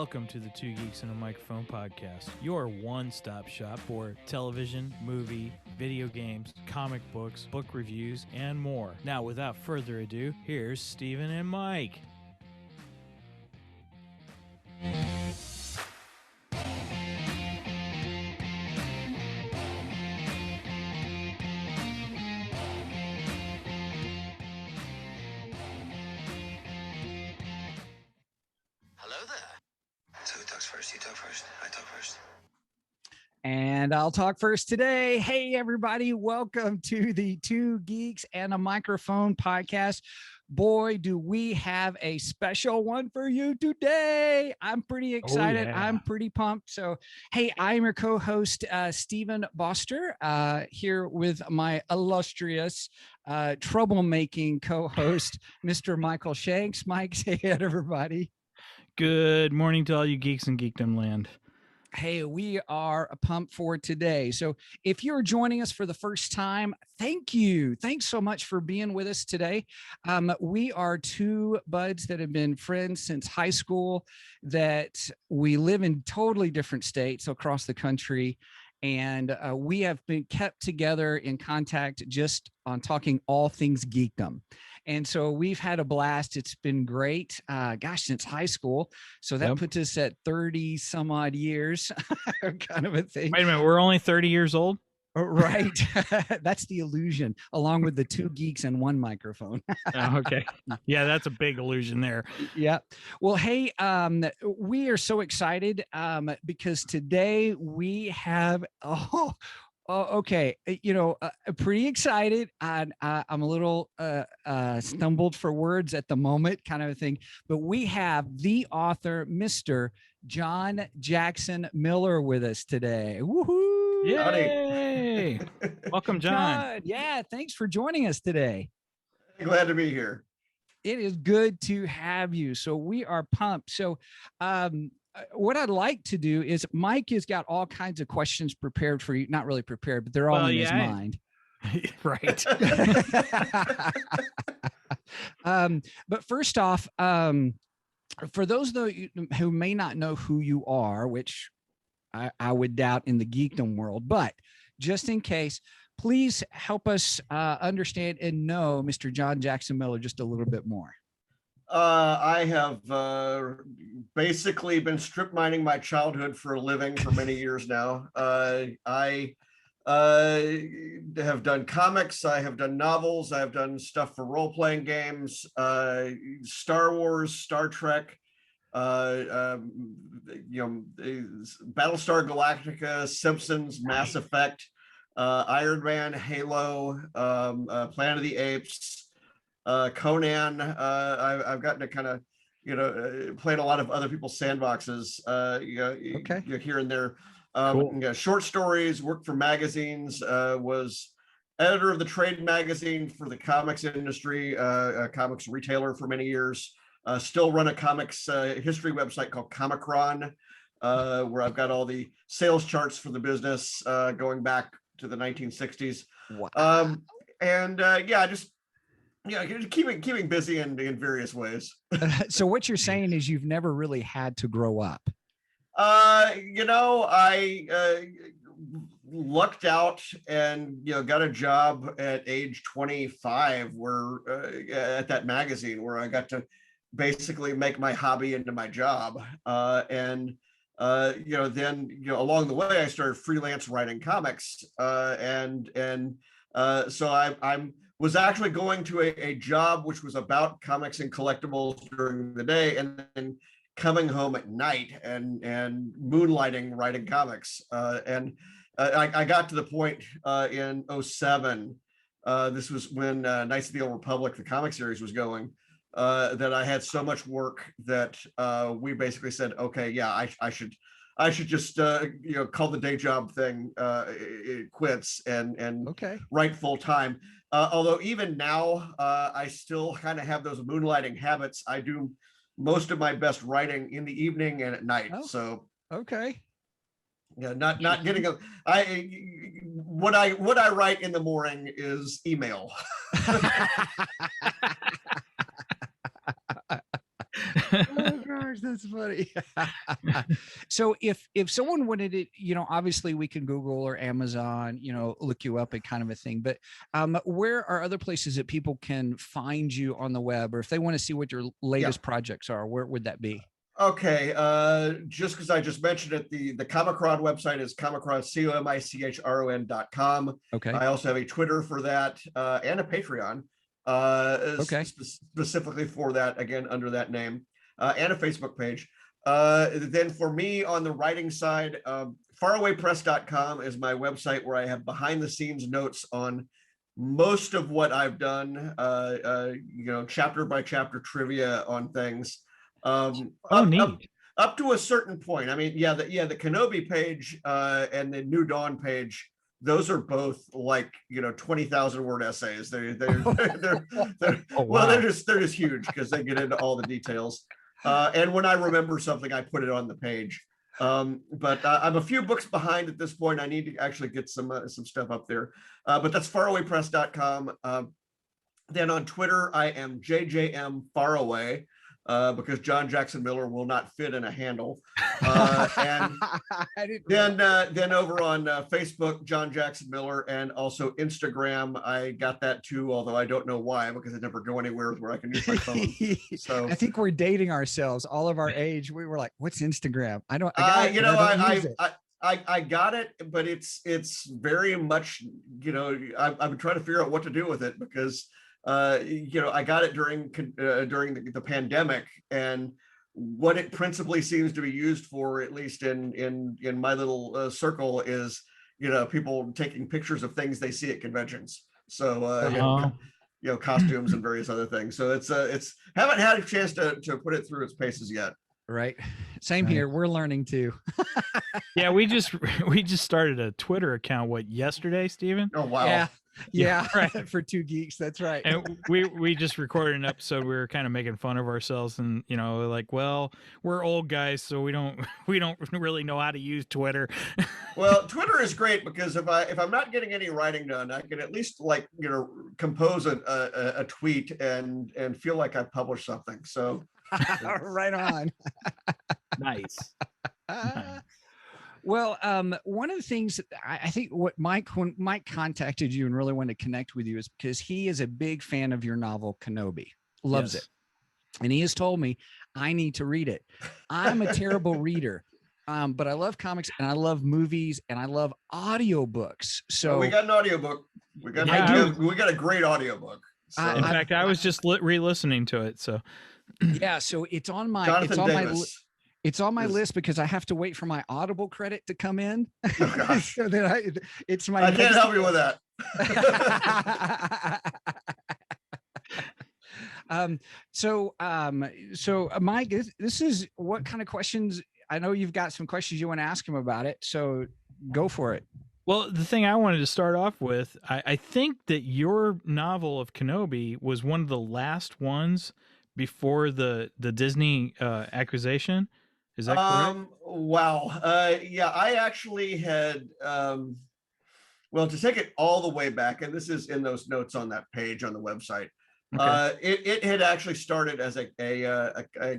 Welcome to the Two Geeks and a Microphone podcast, your one-stop shop for television, movie, video games, comic books, book reviews, and more. Now, without further ado, here's Steven and Mike. And I'll talk first today. Hey, everybody. Welcome to the Two Geeks and a Microphone podcast. Boy, do we have a special one for you today. I'm pretty excited. Oh, yeah. I'm pretty pumped. So, hey, I'm your co-host, Stephen Boster, here with my illustrious troublemaking co-host, Mr. Michael Shanks. Mike, say hi to everybody. Good morning to all you geeks in geekdom land. Hey, we are pumped for today. So if you're joining us for the first time, thank you. Thanks so much for being with us today. We are two buds that have been friends since high school, that we live in totally different states across the country. And we have been kept together in contact just on talking all things geekdom. And so we've had a blast. It's been great. Since high school. So that puts us at 30 some odd years, kind of a thing. Wait a minute. We're only 30 years old? Right. That's the illusion, along with the two geeks and one microphone. Oh, okay. Yeah, that's a big illusion there. Yeah. Well, hey, we are so excited because today we have, okay. Pretty excited. I'm a little stumbled for words at the moment, kind of a thing. But we have the author, Mr. John Jackson Miller, with us today. Woohoo! Yay! Welcome, John. Yeah, thanks for joining us today. Glad to be here. It is good to have you. So we are pumped. So what I'd like to do is Mike has got all kinds of questions prepared for you. Not really prepared, but they're all in his mind. Right. But first off, for those who may not know who you are, which I would doubt in the geekdom world, but just in case, please help us understand and know Mr. John Jackson Miller just a little bit more. I have basically been strip mining my childhood for a living for many years now. I have done comics, I have done novels, I have done stuff for role-playing games, Star Wars, Star Trek, Battlestar Galactica, Simpsons, Mass Effect, Iron Man, Halo, Planet of the Apes, Conan. I've gotten to kind of, played a lot of other people's sandboxes, here and there. Cool. Short stories, worked for magazines, was editor of the trade magazine for the comics industry, a comics retailer for many years. Still run a comics history website called Comicron, where I've got all the sales charts for the business going back to the 1960s. Wow. Keeping busy in various ways. So what you're saying is you've never really had to grow up. I lucked out and got a job at age 25 where at that magazine where I got to basically make my hobby into my job. Then along the way I started freelance writing comics, so I was actually going to a job which was about comics and collectibles during the day, and then coming home at night and moonlighting writing comics. I got to the point in 2007, this was when Knights of the Old Republic, the comic series, was going, that I had so much work that we basically said, okay, yeah, I should just call the day job thing quits and write full time. Although even now, I still kind of have those moonlighting habits. I do most of my best writing in the evening and at night. Oh, so okay. Yeah, not getting what I write in the morning is email. Oh, gosh, that's funny. So if someone wanted it, obviously we can Google or Amazon, look you up and kind of a thing. But where are other places that people can find you on the web, or if they want to see what your latest projects are, where would that be? Okay, just because I just mentioned it, the Comicron website is Comicron, COMICHRON.com. Okay. I also have a Twitter for that and a Patreon specifically for that, again, under that name, and a Facebook page. Then for me on the writing side, farawaypress.com is my website where I have behind the scenes notes on most of what I've done, chapter by chapter trivia on things. Neat. Up to a certain point. I mean, the Kenobi page and the New Dawn page, those are both like 20,000 word essays. They're well, they're just huge because they get into all the details. And when I remember something, I put it on the page. But I'm a few books behind at this point. I need to actually get some stuff up there. But that's farawaypress.com. Then on Twitter, I am JJM Faraway. Because John Jackson Miller will not fit in a handle. And then over on Facebook, John Jackson Miller, and also Instagram, I got that too, although I don't know why, because I never go anywhere where I can use my phone. So I think we're dating ourselves, all of our age. We were like, what's Instagram? I got it, but it's very much, I've been trying to figure out what to do with it because I got it during the pandemic, and what it principally seems to be used for, at least in my little circle, is people taking pictures of things they see at conventions. So costumes and various other things. So it's haven't had a chance to put it through its paces yet. Right. Same here. We're learning too. Yeah, we just started a Twitter account yesterday, Stephen? Oh wow. Yeah, right. For Two Geeks, that's right. And we just recorded an episode. We were kind of making fun of ourselves, and like, well, we're old guys, so we don't really know how to use Twitter. Well, Twitter is great because if I'm not getting any writing done, I can at least compose a tweet and feel like I published something. So right on. Nice. Nice. Well, one of the things I think when Mike contacted you and really wanted to connect with you is because he is a big fan of your novel, Kenobi, loves it. And he has told me I need to read it. I'm a terrible reader, but I love comics and I love movies and I love audiobooks. So we got an audiobook. We got a great audiobook. So. In fact, I was just re-listening to it. So yeah, so it's on my It's on my list because I have to wait for my Audible credit to come in. Oh, gosh. So that I can't help you with that. So Mike, this is what kind of questions? I know you've got some questions you want to ask him about it. So go for it. Well, the thing I wanted to start off with, I think that your novel of Kenobi was one of the last ones before the Disney acquisition. Is that correct? Wow. I actually had, to take it all the way back, and this is in those notes on that page on the website. Okay. It had actually started as a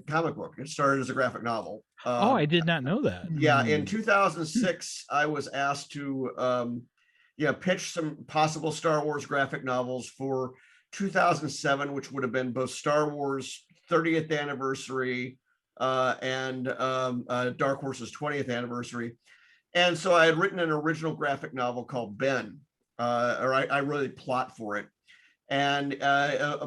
comic book. It started as a graphic novel. I did not know that. Yeah. In 2006, I was asked to, pitch some possible Star Wars graphic novels for 2007, which would have been both Star Wars 30th anniversary and Dark Horse's 20th anniversary. And so I had written an original graphic novel called Ben, I really plot for it. And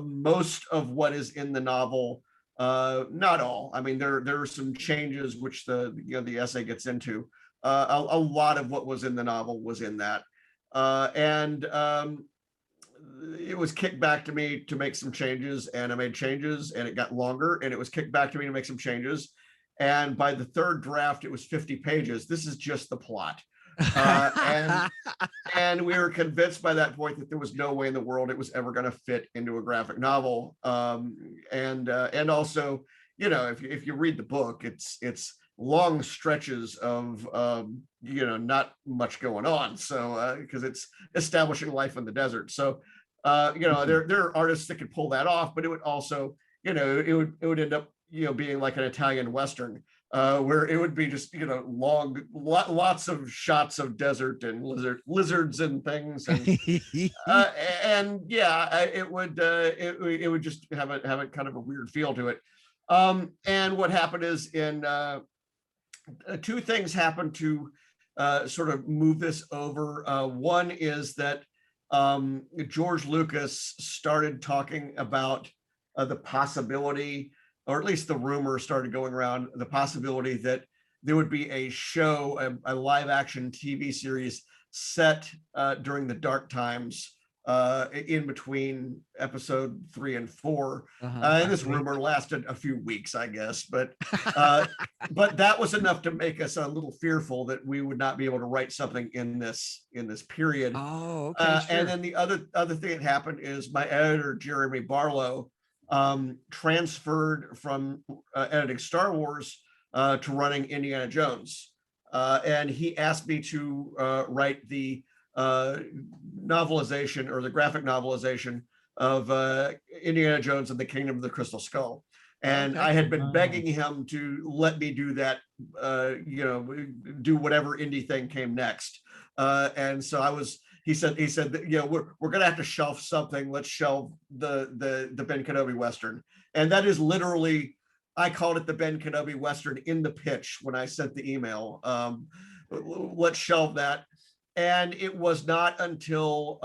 most of what is in the novel, not all, I mean, there are some changes which the essay gets into. A lot of what was in the novel was in that. It was kicked back to me to make some changes, and I made changes, and it got longer, and it was kicked back to me to make some changes. And by the third draft, it was 50 pages. This is just the plot. And we were convinced by that point that there was no way in the world it was ever going to fit into a graphic novel. And also, if you read the book, it's long stretches of not much going on. So because it's establishing life in the desert. So there are artists that could pull that off, but it would also, it would end up being like an Italian Western, where it would be just, lots of shots of desert and lizards and things. And it would just have a kind of a weird feel to it. And what happened is two things happened to sort of move this over. One is that George Lucas started talking about the possibility, or at least the rumor started going around, the possibility that there would be a show, a live action TV series set during the dark times, in between episode 3 and 4. And this rumor lasted a few weeks, I guess, but that was enough to make us a little fearful that we would not be able to write something in this period. Oh, okay. Sure. And then the other thing that happened is my editor, Jeremy Barlow, transferred from editing Star Wars to running Indiana Jones. And he asked me to write the novelization, or the graphic novelization, of Indiana Jones and the Kingdom of the Crystal Skull. And I had been begging him to let me do that, do whatever indie thing came next. And so he said that, we're going to have to shelf something. Let's shelve the Ben Kenobi Western. And that is literally, I called it the Ben Kenobi Western in the pitch when I sent the email. Let's shelve that. And it was not until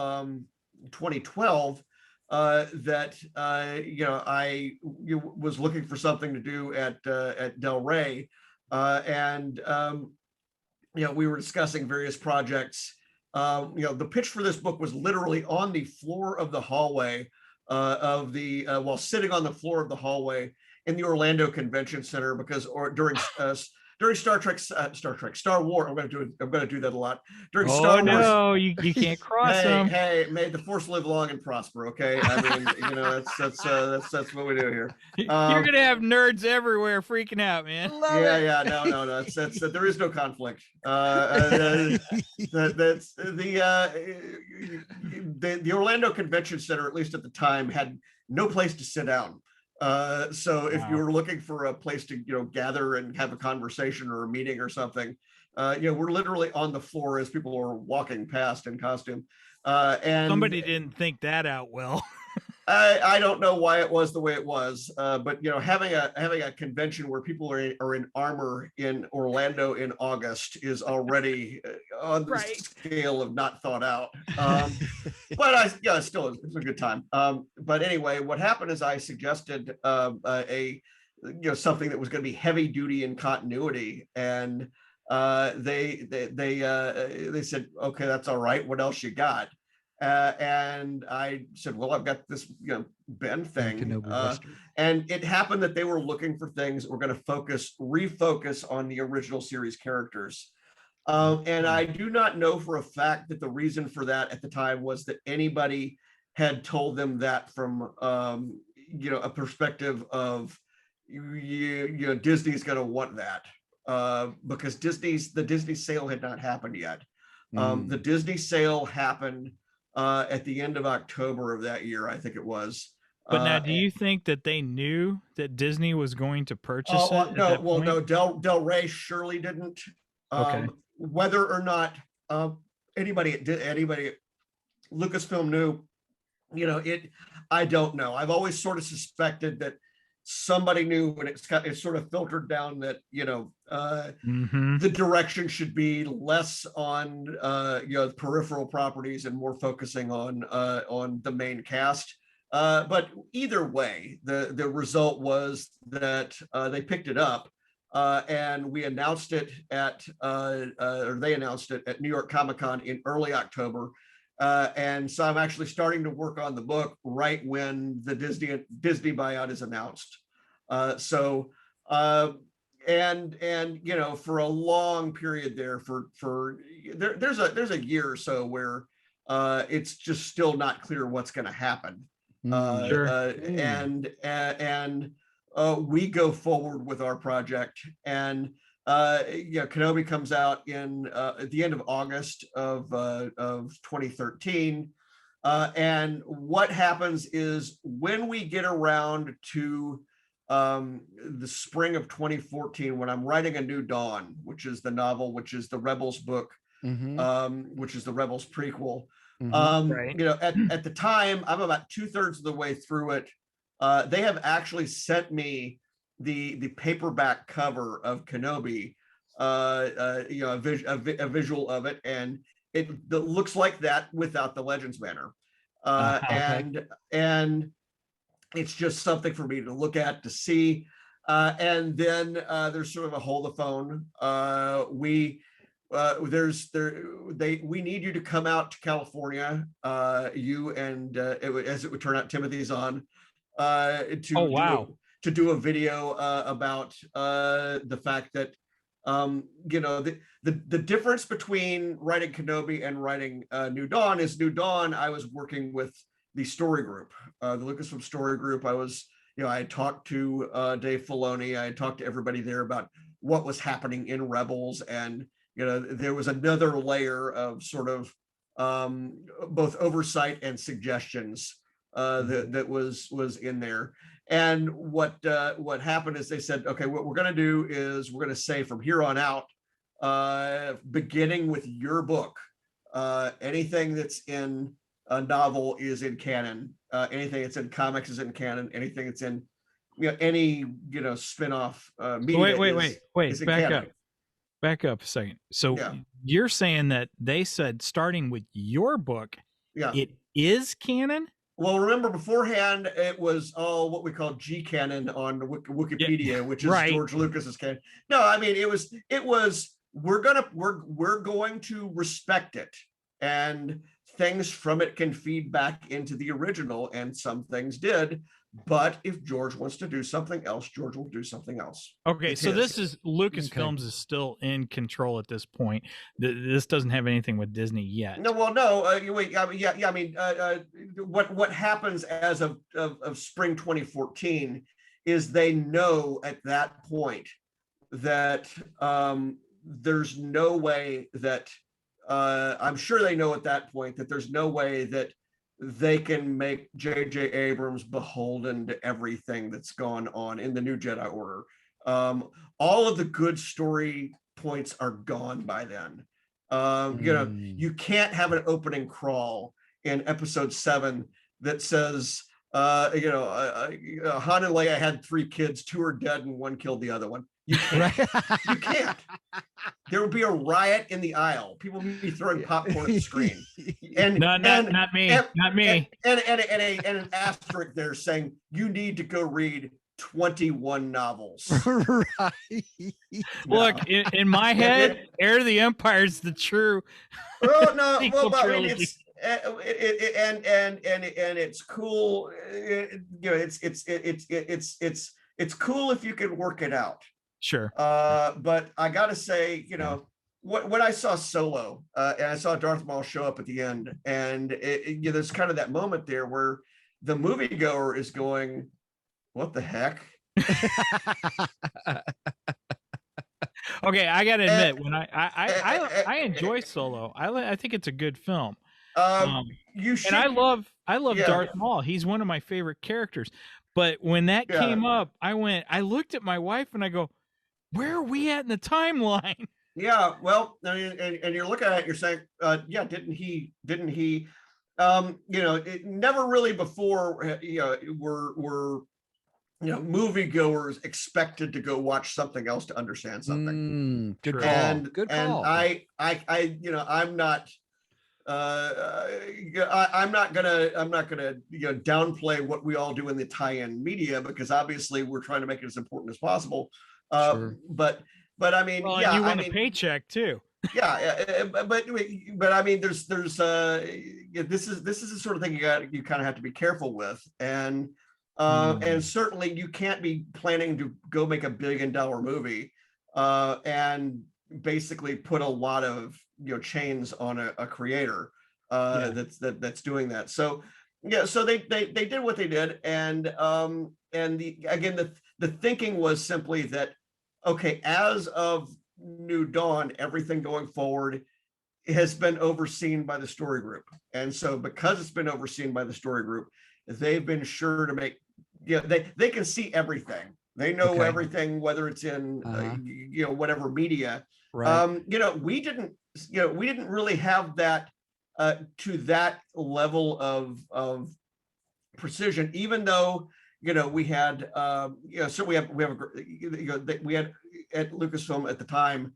2012 that I was looking for something to do at Del Rey, and we were discussing various projects. The pitch for this book was literally on the floor of the hallway while sitting on the floor of the hallway in the Orlando Convention Center, during Star Wars. I'm going to do that a lot during Star Wars. No, you can't cross them. Hey, may the Force live long and prosper. Okay, I mean, that's what we do here. You're gonna have nerds everywhere freaking out, man. No. That's there is no conflict. That's the Orlando Convention Center, at least at the time, had no place to sit down. So if you were looking for a place to gather and have a conversation or a meeting or something, we're literally on the floor as people are walking past in costume. And somebody didn't think that out well. I don't know why it was the way it was, but having a convention where people are in armor in Orlando in August is already on the scale of not thought out. But still it's a good time. But anyway, what happened is I suggested something that was going to be heavy duty in continuity, and they said, okay, that's all right. What else you got? And I said, well, I've got this Ben thing, and it happened that they were looking for things that were going to refocus on the original series characters, and I do not know for a fact that the reason for that at the time was that anybody had told them that from a perspective of Disney's going to want that, because the Disney sale had not happened yet. The Disney sale happened at the end of October of that year, I think it was. But now, do you think that they knew that Disney was going to purchase it? No. Del Rey surely didn't. Okay. Whether or not anybody at Lucasfilm knew, I don't know. I've always sort of suspected that somebody knew, when it's sort of filtered down that the direction should be less on peripheral properties and more focusing on the main cast. But either way, the result was that they picked it up, and we announced it or they announced it at New York Comic-Con in early October. And so I'm actually starting to work on the book right when the Disney buyout is announced. And for a long period there, there's a year or so where it's just still not clear what's going to happen. And we go forward with our project, and Kenobi comes out at the end of August of 2013. And what happens is, when we get around to the spring of 2014 when I'm writing A New Dawn, which is the novel, which is the Rebels book, which is the Rebels prequel. Right. You know, at the time, I'm about 2/3 of the way through it. They have actually sent me the paperback cover of Kenobi, you know, a visual of it, and it looks like that without the Legends banner. And it's just something for me to look at, to see. And then there's sort of a hold the phone. We need you to come out to California. You and as it would turn out, Timothy's on to do a video about the fact that you know, the difference between writing Kenobi and writing New Dawn is New Dawn. I was working with the story group, the Lucasfilm story group. I had talked to Dave Filoni. I had talked to everybody there about what was happening in Rebels, and you know, there was another layer of sort of both oversight and suggestions that was in there. And what happened is they said, okay, what we're going to do is we're going to say from here on out, beginning with your book, anything that's in a novel is in canon. Anything that's in comics is in canon. Anything that's in, you know, any, you know, spin-off media. Wait, back up a second. So you're saying that they said starting with your book, it is canon? Well, remember beforehand, it was all what we call G canon on Wikipedia, which is George Lucas's canon. No, I mean, it was we're going to respect it, and things from it can feed back into the original, and some things did. But if George wants to do something else, George will do something else. Okay, so this is Lucasfilms is still in control at this point. This doesn't have anything with Disney yet. No, well, no. Wait, I mean, what happens as of spring 2014 is they know at that point that there's no way that I'm sure they know at that point that there's no way that they can make J.J. Abrams beholden to everything that's gone on in the New Jedi Order. All of the good story points are gone by then. You know, you can't have an opening crawl in Episode 7 that says, you know, Han and Leia had 3 kids, 2 are dead, and 1 killed the other one. You can't. You can't. There would be a riot in the aisle. People would be throwing popcorn at the screen. And not me. And an asterisk there saying you need to go read 21 novels. Right. Look, in my head, Heir to the Empire is the true. Oh no, well, but I mean, it's cool. You know, it's cool if you can work it out. Sure. But I gotta say, you know, when I saw Solo and I saw Darth Maul show up at the end, and you know, there's kind of that moment there where the moviegoer is going, "What the heck?" Okay, I gotta admit, when I enjoy Solo. I think it's a good film. You should, and I love Darth Maul. He's one of my favorite characters. But when that came up, I looked at my wife and I go, where are we at in the timeline? Yeah, well, and you're looking at it, you're saying, didn't he? You know, it never really before, you know, were you know, moviegoers expected to go watch something else to understand something. Good call. And I you know, I'm not gonna you know, downplay what we all do in the tie-in media, because obviously we're trying to make it as important as possible. Sure. But I mean, well, you want a paycheck too. But I mean, there's this is the sort of thing you kind of have to be careful with, and certainly you can't be planning to go make $1 billion movie and basically put a lot of, you know, chains on a creator that's doing that. So so they did what they did, and the thinking was simply that, okay, as of New Dawn, everything going forward has been overseen by the story group, and so because it's been overseen by the story group, they've been sure to make they can see everything. They know Okay. everything, whether it's in whatever media. Right. We didn't really have that to that level of precision, even though we had so we had at Lucasfilm at the time,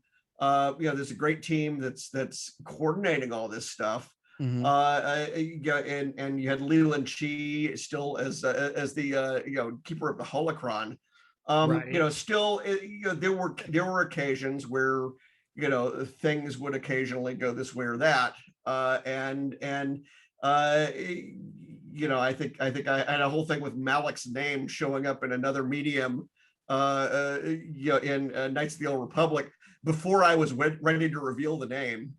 there's a great team that's coordinating all this stuff. Mhm. And you had Leland Chi still as the keeper of the holocron. Right. Still, there were occasions where things would occasionally go this way or that, I think I had a whole thing with Malik's name showing up in another medium, in Knights of the Old Republic before I was ready to reveal the name.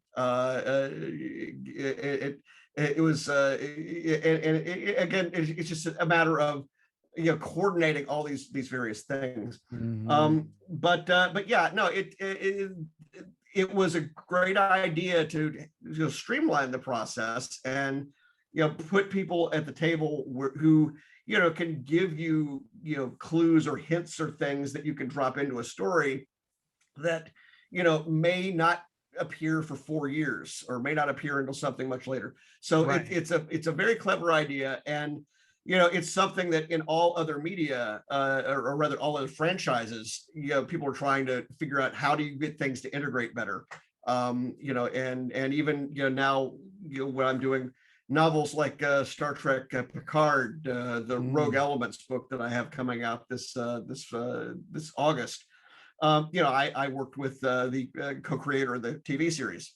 It was, again, it's just a matter of coordinating all these various things. Mhm. But yeah, no, it was a great idea to streamline the process and put people at the table who can give you clues or hints or things that you can drop into a story that may not appear for 4 years or may not appear until something much later. So Right. it's a very clever idea, and it's something that in all other media, or rather all other franchises, people are trying to figure out how do you get things to integrate better. And even now, when I'm doing novels like Star Trek Picard, the Rogue Elements book that I have coming out this August. I worked with the co-creator of the TV series.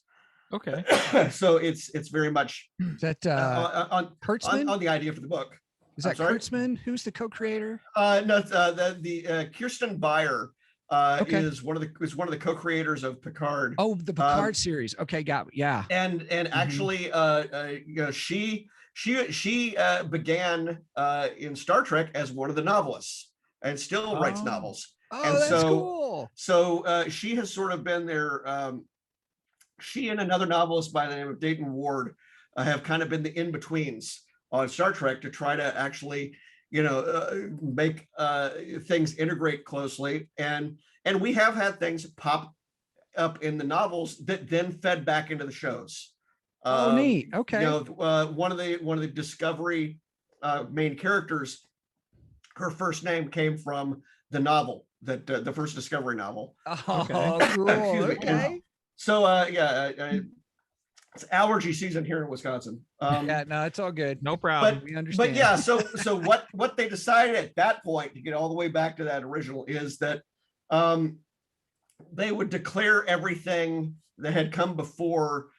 Okay. So it's very much Is that on Kurtzman? the idea for the book. Is I'm that sorry? Kurtzman? Who's the co-creator? No, it's, the Kirsten Beyer Okay. is one of the co-creators of Picard. Oh, the Picard series. Okay, got it. Yeah. And actually, she began in Star Trek as one of the novelists and still writes Oh. novels. Oh, And that's so- cool. So she has sort of been there. She and another novelist by the name of Dayton Ward have kind of been the in-betweens on Star Trek to try to actually, make things integrate closely. And we have had things pop up in the novels that then fed back into the shows. Oh, neat. Okay. One of the Discovery main characters, her first name came from the novel that the first Discovery novel. Oh, Okay. cool. Excuse me. Okay. So it's allergy season here in Wisconsin. Yeah, no, it's all good. No problem. We understand. But yeah, so what they decided at that point to get all the way back to that original is that they would declare everything that had come before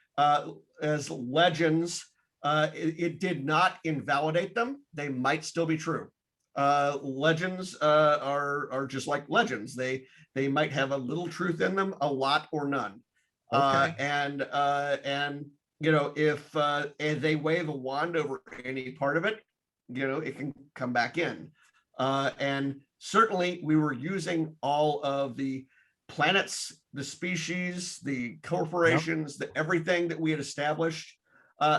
as legends. It did not invalidate them. They might still be true. Legends are just like legends. They might have a little truth in them, a lot or none. Okay. And if they wave a wand over any part of it, it can come back in. And certainly we were using all of the planets, the species, the corporations, everything that we had established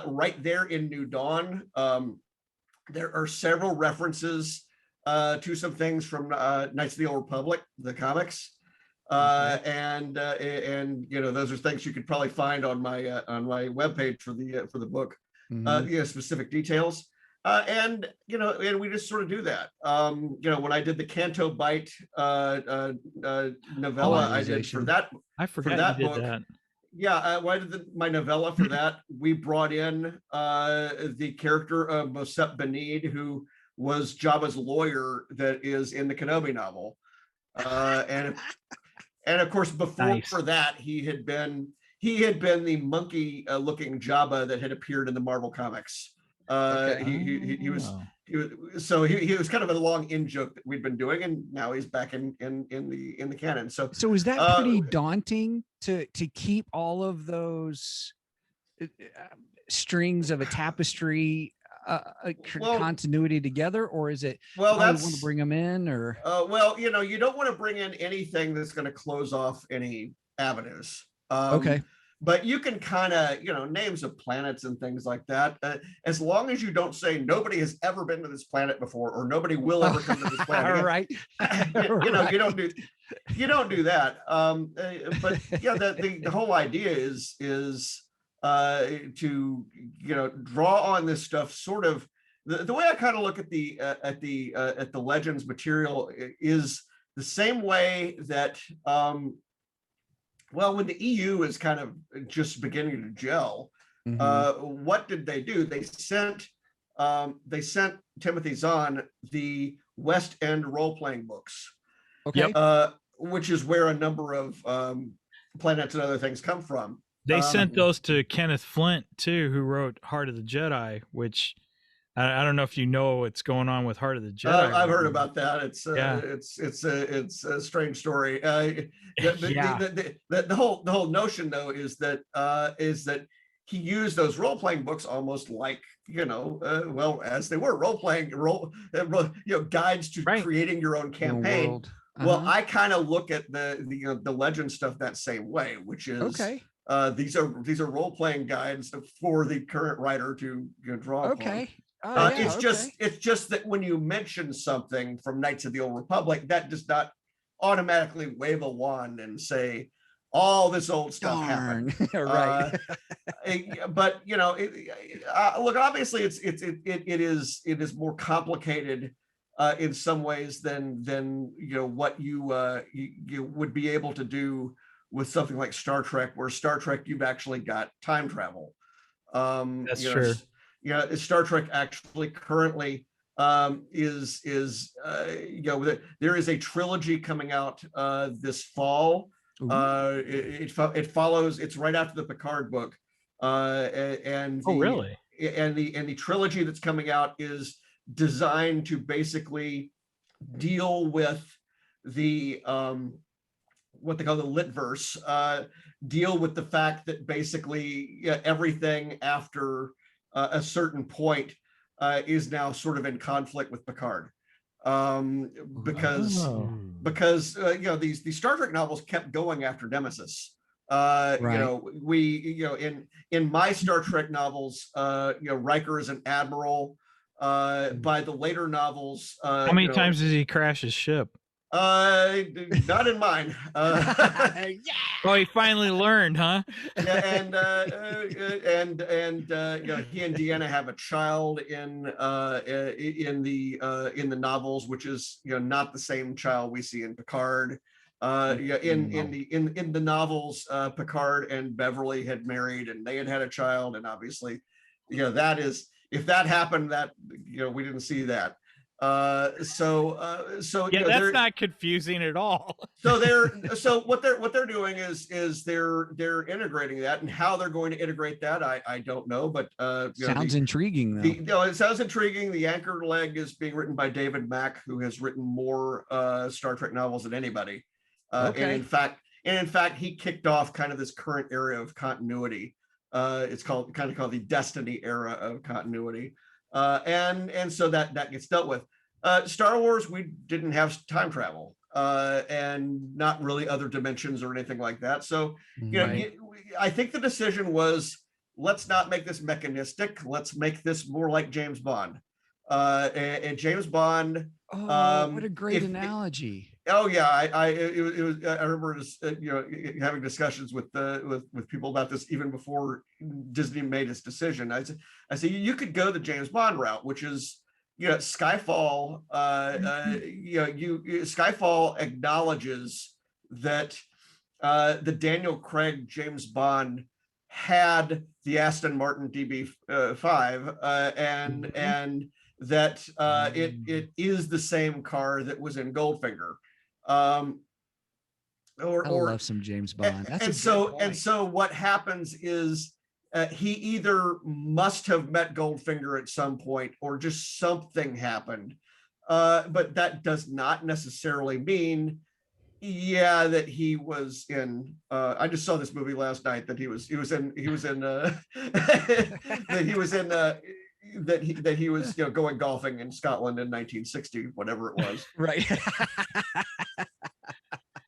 right there in New Dawn. There are several references to some things from Knights of the Old Republic, the comics. And those are things you could probably find on my webpage for the book. Specific details. And we just sort of do that. When I did the Canto Bite novella, I did for that. I forgot that you did book. that. Yeah, when I did my novella for that, we brought in the character of Mosep Benid, who was Jabba's lawyer that is in the Kenobi novel. And of course, before that, he had been the monkey looking Jabba that had appeared in the Marvel comics. He was kind of a long in joke that we'd been doing, and now he's back in the canon. So is that pretty daunting to keep all of those strings of a tapestry continuity together, or is it well that's want to bring them in, or you don't want to bring in anything that's going to close off any avenues. Okay. but you can kind of, names of planets and things like that. As long as you don't say nobody has ever been to this planet before or nobody will ever come to this planet. Right. You don't do that. But yeah, the whole idea is to draw on this stuff. Sort of the way I kind of look at the Legends material is the same way that when the EU is kind of just beginning to gel, what did they do? They sent Timothy Zahn the West End role-playing books. Okay. Which is where a number of planets and other things come from. They sent those to Kenneth Flint too, who wrote Heart of the Jedi, which I don't know if you know what's going on with Heart of the Jedi. I've heard about that. It's a strange story. The whole notion though is that he used those role-playing books almost like as they were role-playing guides to creating your own campaign. Well, I kind of look at the legend stuff that same way, which is these are role-playing guides for the current writer to draw upon. It's just that when you mention something from Knights of the Old Republic, that does not automatically wave a wand and say all this old stuff happened. Right. But look, obviously it is more complicated in some ways than what you would be able to do with something like Star Trek, where Star Trek you've actually got time travel. That's true. Star Trek actually currently is there is a trilogy coming out this fall. It follows. It's right after the Picard book, and the trilogy that's coming out is designed to basically deal with the what they call the Litverse, deal with the fact that basically everything after a certain point is now sort of in conflict with Picard, because these Star Trek novels kept going after Nemesis. In my Star Trek novels, Riker is an admiral. By the later novels, how many times does he crash his ship? Not in mine. Oh, he finally learned, huh? And he and Deanna have a child in the novels, which is not the same child we see in Picard. In the novels, Picard and Beverly had married and they had a child, and obviously, that is, if that happened, that we didn't see that. That's not confusing at all. So what they're doing is they're integrating that, and how they're going to integrate that I don't know, but sounds intriguing though. It sounds intriguing. The anchor leg is being written by David Mack, who has written more Star Trek novels than anybody. And in fact he kicked off kind of this current era of continuity. It's called the Destiny era of continuity. And so that gets dealt with. Star Wars, we didn't have time travel and not really other dimensions or anything like that. So, I think the decision was, let's not make this mechanistic. Let's make this more like James Bond. And James Bond. What a great analogy. Oh yeah, I remember just, having discussions with people about this even before Disney made its decision. I said you could go the James Bond route, which is Skyfall. Skyfall acknowledges that the Daniel Craig James Bond had the Aston Martin DB5 and that it is the same car that was in Goldfinger. I love some James Bond. So what happens is he either must have met Goldfinger at some point, or just something happened. But that does not necessarily mean, that he was in. I just saw this movie last night that he was in that he was going golfing in Scotland in 1960, whatever it was. Right.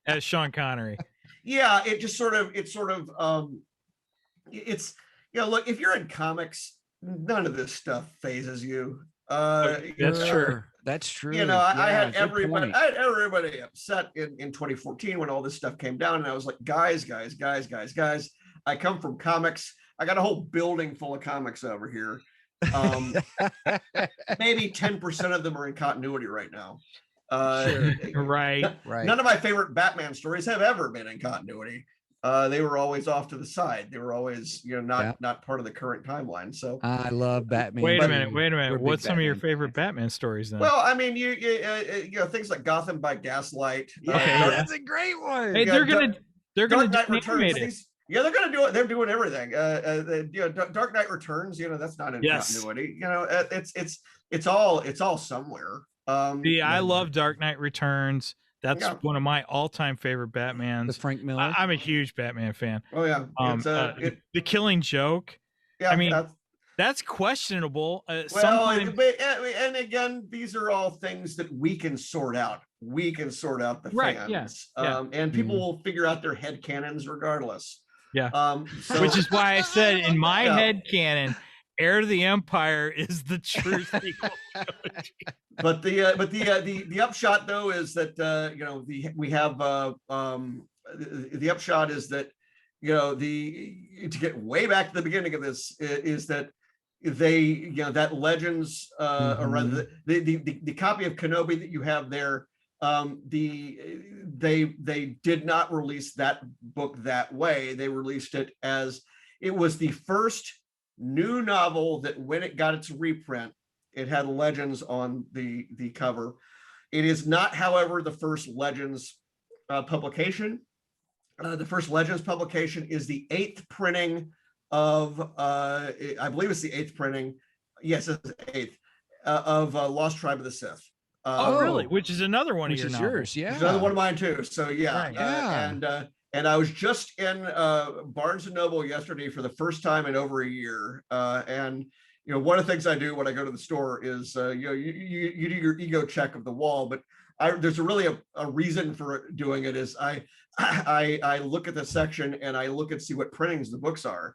As Sean Connery. Yeah, it sort of it's, look, if you're in comics, none of this stuff phases you. That's true. That's true. I had good point. everybody upset in 2014 when all this stuff came down, and I was like, guys, I come from comics. I got a whole building full of comics over here. Maybe 10% of them are in continuity right now. Sure. Right. None of my favorite Batman stories have ever been in continuity. They were always off to the side. They were always, not part of the current timeline. So I love Batman. Wait a too. minute. We're big What's some of your Batman favorite fans. Batman stories then? well, I mean, you things like Gotham by Gaslight. Yeah, Okay, that's a great one. Hey, they're gonna Dark do Knight an Returns. animated. They're gonna do it. They're doing everything. Dark Knight Returns. That's not in Yes. continuity. It's all somewhere. See, I love Dark Knight Returns. That's Yeah. one of my all-time favorite Batmans. The Frank Miller. I'm a huge Batman fan. Oh yeah. The Killing Joke. Yeah. I mean, that's questionable. well, Sometimes, and again, these are all things that we can sort out. We can sort out the Right, fans. yeah. And people will figure out their head canons regardless. Yeah. So, which is why I said in my Yeah. head canon, Heir to the Empire is the true sequel. but the upshot though is that the upshot is that to get way back to the beginning of this is that they that Legends or rather the copy of Kenobi that you have there, they did not release that book that way. They released it as it was the first new novel that when it got its reprint, it had Legends on the cover. It is not, however, the first Legends publication. The first Legends publication is the 8th printing of, I believe it's the 8th printing. Yes, it's the 8th of Lost Tribe of the Sith. Oh, really? Which is another one Which of your is novels. yours, yeah. It's another one of mine too. So yeah, Right. And I was just in Barnes and Noble yesterday for the first time in over a year. And one of the things I do when I go to the store is you do your ego check of the wall, but there's really a reason for doing it. Is I look at the section and I look and see what printings the books are,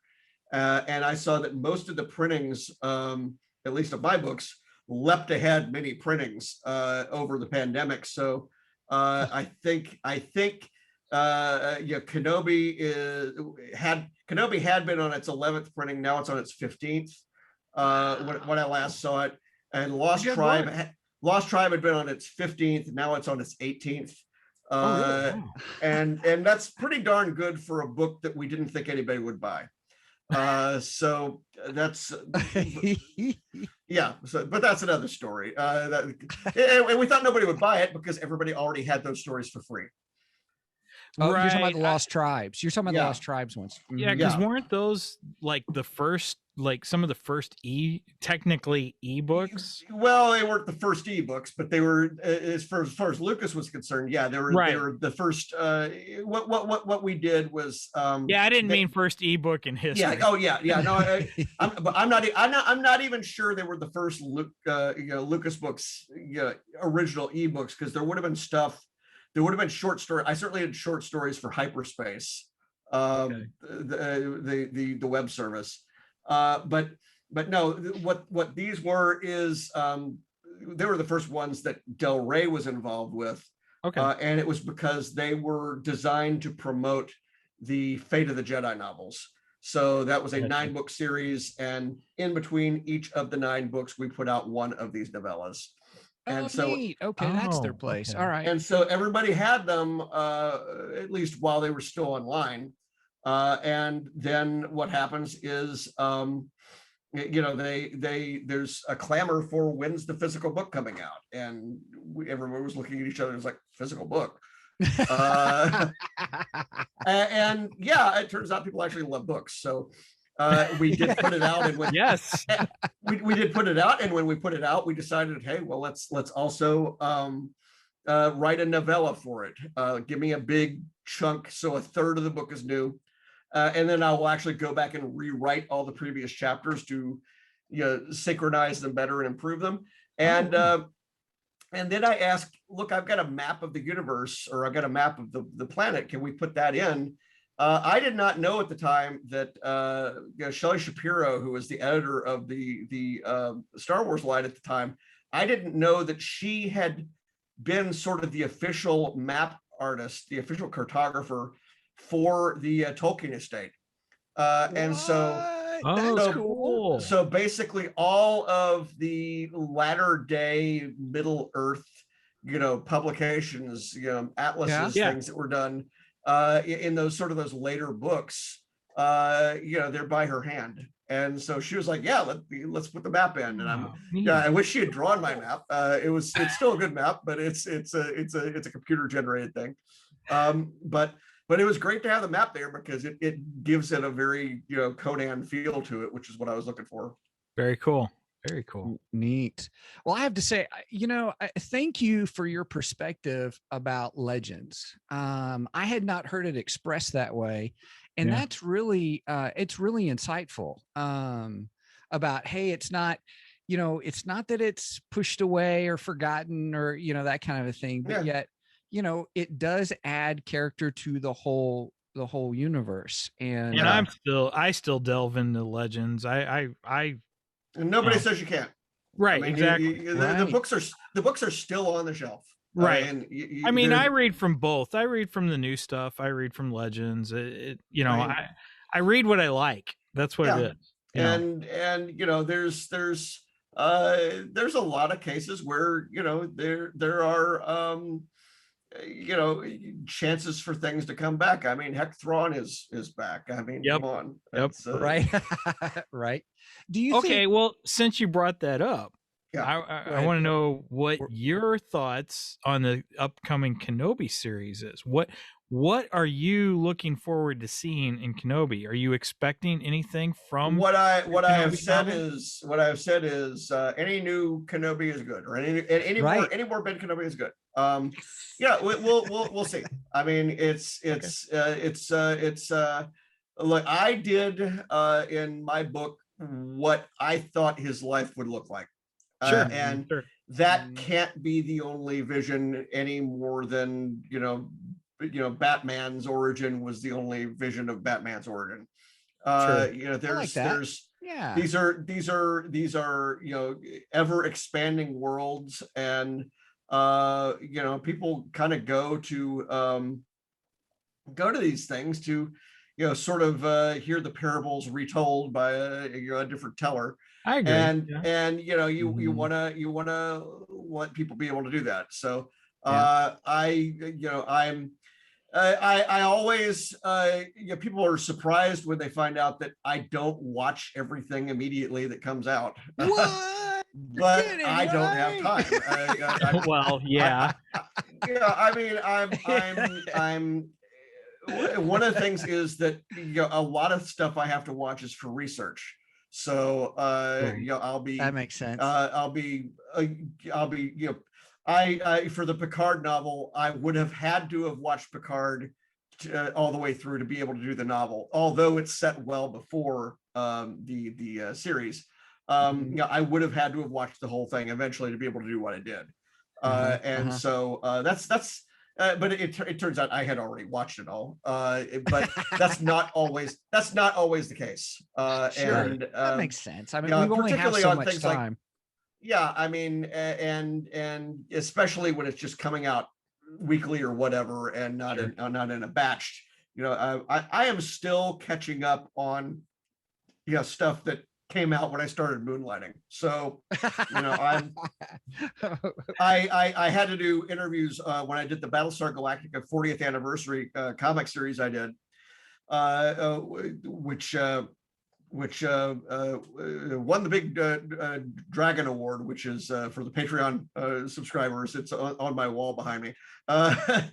and I saw that most of the printings, at least of my books, leapt ahead many printings over the pandemic. So I think Kenobi had been on its 11th printing. Now it's on its 15th. When I last saw it, and Lost Tribe had been on its 15th. Now it's on its 18th. Really? And that's pretty darn good for a book that we didn't think anybody would buy. So that's yeah. So, but that's another story. And we thought nobody would buy it because everybody already had those stories for free. Oh, you're talking about Right. the Lost Tribes. You're talking about Yeah. the Lost Tribes ones. Yeah, Mhm. because Yeah. weren't those like the first, like some of the first technically ebooks? Well, they weren't the first ebooks, but they were as far as Lucas was concerned. Yeah, they Right. were the first. What we did was. Yeah, I didn't mean first ebook in history. Yeah. Oh, yeah. Yeah. No, but I'm not even sure they were the first Lucas books, original ebooks, because there would have been stuff. There would have been short story. I certainly had short stories for Hyperspace, Okay. the web service. But no, what these were is they were the first ones that Del Rey was involved with. Okay. And it was because they were designed to promote the Fate of the Jedi novels. So that was a Gotcha. 9-book series, and in between each of the 9 books, we put out one of these novellas. And Oh, so, neat. Okay, that's their Oh, place. okay. All right. and so everybody had them at least while they were still online. And then what happens is, there's a clamor for when's the physical book coming out, and everyone was looking at each other. It was like, physical book. And yeah, it turns out people actually love books. So we did put it out, and when Yes. we did put it out, and when we put it out, we decided, hey, well, let's also write a novella for it. Give me a big chunk, so a third of the book is new, and then I will actually go back and rewrite all the previous chapters to synchronize them better and improve them. And then I asked, look, I've got a map of the universe, or I've got a map of the planet. Can we put that in? I did not know at the time that Shelley Shapiro, who was the editor of the Star Wars line at the time, I didn't know that she had been sort of the official map artist, the official cartographer for the Tolkien estate. And so That's so, cool. so basically all of the latter day Middle Earth, publications, atlases, Yeah. things that were done in those those later books, they're by her hand. And so she was like, yeah, let's put the map in. And I wish she had drawn my map. It's still a good map, but it's a computer generated thing. But it was great to have the map there because it gives it a very Conan feel to it, which is what I was looking for. Very cool. Very cool. Neat. Well, I have to say, thank you for your perspective about Legends. I had not heard it expressed that way, and that's really it's really insightful. About, hey, it's not that it's pushed away or forgotten or that kind of a thing, but yet it does add character to the whole universe. And I still delve into Legends. I and nobody says you can't. Right. I mean, exactly. The books are still on the shelf. Right. And I read from both. I read from the new stuff. I read from Legends. I read what I like. That's what it is. And there's a lot of cases where there are chances for things to come back. I mean, heck, Thrawn is back. I mean, come on. Right. Right. Do you think, well, since you brought that up, I want to know what your thoughts on the upcoming Kenobi series is. What are you looking forward to seeing in Kenobi? Are you expecting anything from what I have said is any new Kenobi is good, or any more Ben Kenobi is good. We'll see. I mean, look, I did in my book what I thought his life would look like. That can't be the only vision any more than Batman's origin was the only vision of Batman's origin. These are ever expanding worlds, and people kind of go to these things to sort of hear the parables retold by a different teller. I agree. And you want to let people be able to do that. So I always people are surprised when they find out that I don't watch everything immediately that comes out. What? But I don't have time. Well, yeah. I mean, I'm one of the things is that a lot of stuff I have to watch is for research. So I'll be, that makes sense. I'll be I for the Picard novel, I would have had to have watched Picard all the way through to be able to do the novel, although it's set well before the series. I would have had to have watched the whole thing eventually to be able to do what I did. So that's but it turns out I had already watched it all. But that's not always the case. And that makes sense. I mean, we only have so much time. I mean, and especially when it's just coming out weekly or whatever, and not in a batch. I am still catching up on stuff that came out when I started moonlighting. So I had to do interviews when I did the Battlestar Galactica 40th anniversary comic series I did, which won the big Dragon Award, which is for the Patreon subscribers. It's on my wall behind me. Nice.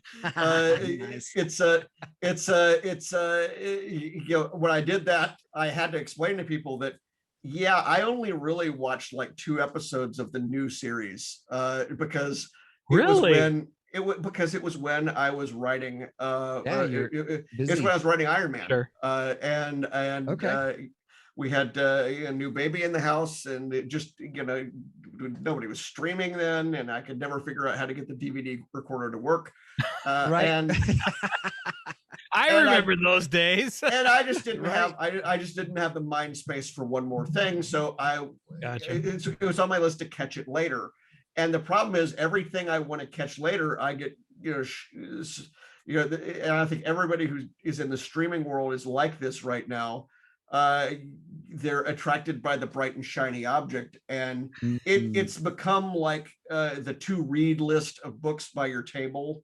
When I did that, I had to explain to people that I only really watched like 2 episodes of the new series because it was when I was writing it's when I was writing Iron Man. Sure. We had a new baby in the house, and it just nobody was streaming then, and I could never figure out how to get the DVD recorder to work. Right. And I remember those days. And I just didn't Right. have I just didn't have the mind space for one more thing. So Gotcha. it was on my list to catch it later. And the problem is everything I want to catch later, I get, and I think everybody who is in the streaming world is like this right now. They're attracted by the bright and shiny object, and it's become like the to read list of books by your table.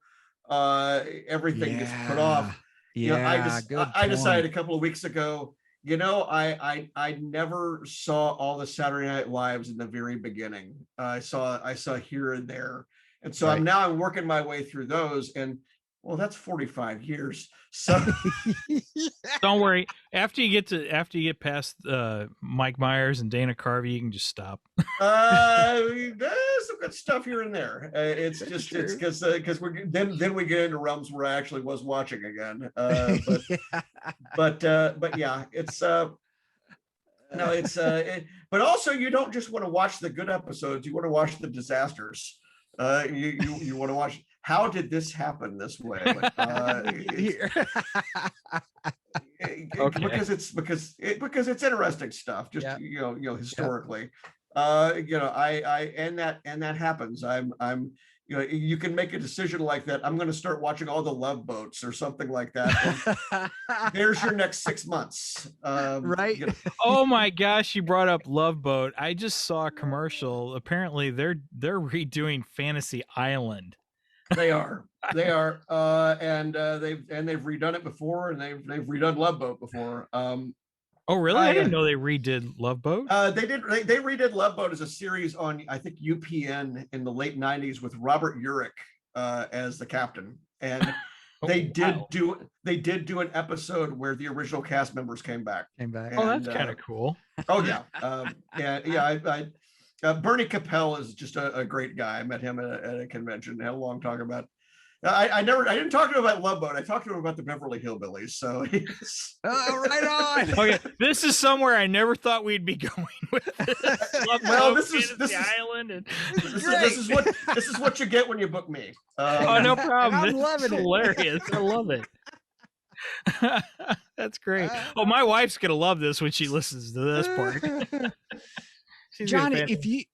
Everything gets put off. Yeah, I decided a couple of weeks ago, I never saw all the Saturday Night Lives in the very beginning. I saw here and there, and so Right. I'm working my way through those, and well, that's 45 years. So Don't worry. After you get past Mike Myers and Dana Carvey, you can just stop. there's some good stuff here and there. It's just it's because we're then we get into realms where I actually was watching again. But yeah, it's no, it's but also you don't just want to watch the good episodes. You want to watch the disasters. You want to watch, how did this happen this way? Because it's interesting stuff, just historically. And that happens. I'm you can make a decision like that. I'm going to start watching all the Love Boats or something like that. There's your next 6 months. Right. Oh my gosh, you brought up Love Boat. I just saw a commercial. Apparently they're redoing Fantasy Island. They are, and they've redone it before, and they've redone Love Boat before. Oh really? I didn't know they redid Love Boat. They redid Love Boat as a series on, I think, UPN in the late 90s with Robert Urich as the captain, and they did do an episode where the original cast members came back. Oh, that's kind of cool. Oh yeah, Bernie Capel is just a great guy. I met him at a convention. Had a long talk about. I didn't talk to him about Love Boat. I talked to him about the Beverly Hillbillies. So right on. Okay, this is somewhere I never thought we'd be going with this. Well, this is Island, and this is what you get when you book me. Oh, no problem. I'm loving it. Hilarious. I love it. That's great. Oh, my wife's gonna love this when she listens to this part. Johnny,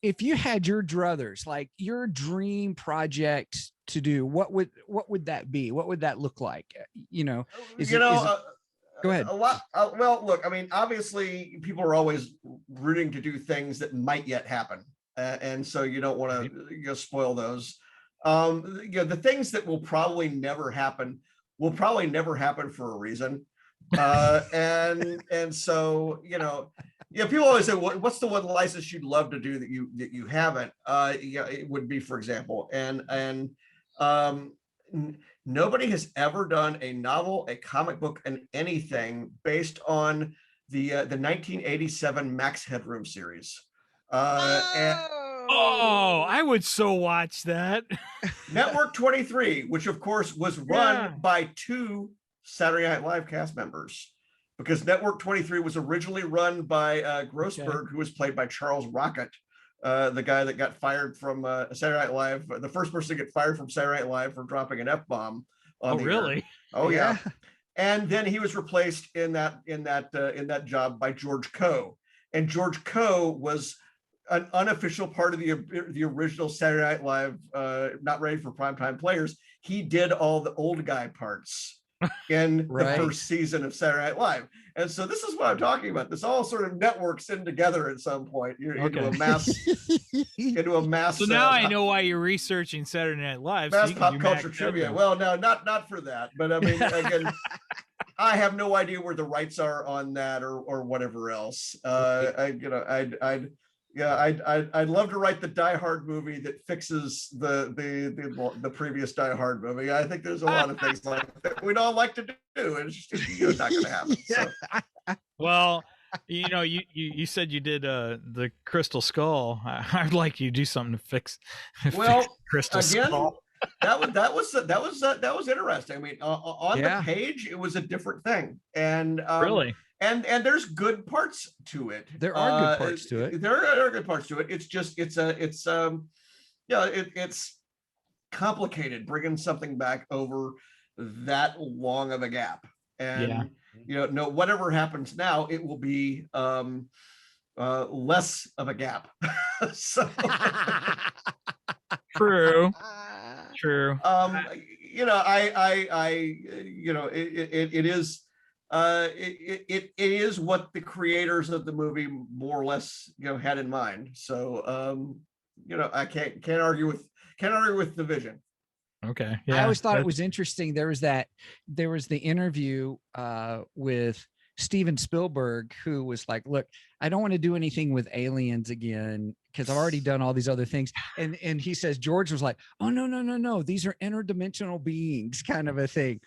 if you had your druthers, like your dream project to do, what would that be? What would that look like? Go ahead. A lot. Well, look, I mean, obviously, people are always rooting to do things that might yet happen, and so you don't want to spoil those. The things that will probably never happen for a reason, and so people always say, "What's the one license you'd love to do that you haven't?" It would be, for example, and nobody has ever done a novel, a comic book, and anything based on the 1987 Max Headroom series. I would so watch that. Network 23, which of course was run by two Saturday Night Live cast members, because Network 23 was originally run by Grossberg, who was played by Charles Rocket, the guy that got fired from Saturday Night Live, the first person to get fired from Saturday Night Live for dropping an F-bomb. Oh, really? Air. Oh, yeah. And then he was replaced in that job by George Coe, and George Coe was an unofficial part of the original Saturday Night Live, Not Ready for Primetime Players. He did all the old guy parts in the first season of Saturday Night Live. And so this is what I'm talking about. This all sort of networks in together at some point. You're into a mass. So now I know why you're researching Saturday Night Live. Mass pop culture trivia. Well, no, not for that. But I mean, again, I have no idea where the rights are on that or whatever else. I'd love to write the Die Hard movie that fixes the previous Die Hard movie. I think there's a lot of things like that we'd all like to do. It's just not going to happen. So. Well, you said you did the Crystal Skull. I'd like you to do something to fix Crystal Skull. That was interesting. I mean, on the page, it was a different thing, and really. And there's good parts to it. There are good parts to it. There are good parts to it. It's just it's complicated bringing something back over that long of a gap. And Yeah. no, whatever happens now, it will be less of a gap. So True. True. it is it is what the creators of the movie more or less had in mind. So I can't argue with the vision. Okay. I Yeah. always thought it was interesting. There was the interview with Steven Spielberg, who was like, look, I don't want to do anything with aliens again because I've already done all these other things. And he says, George was like, oh, no. These are interdimensional beings, kind of a thing.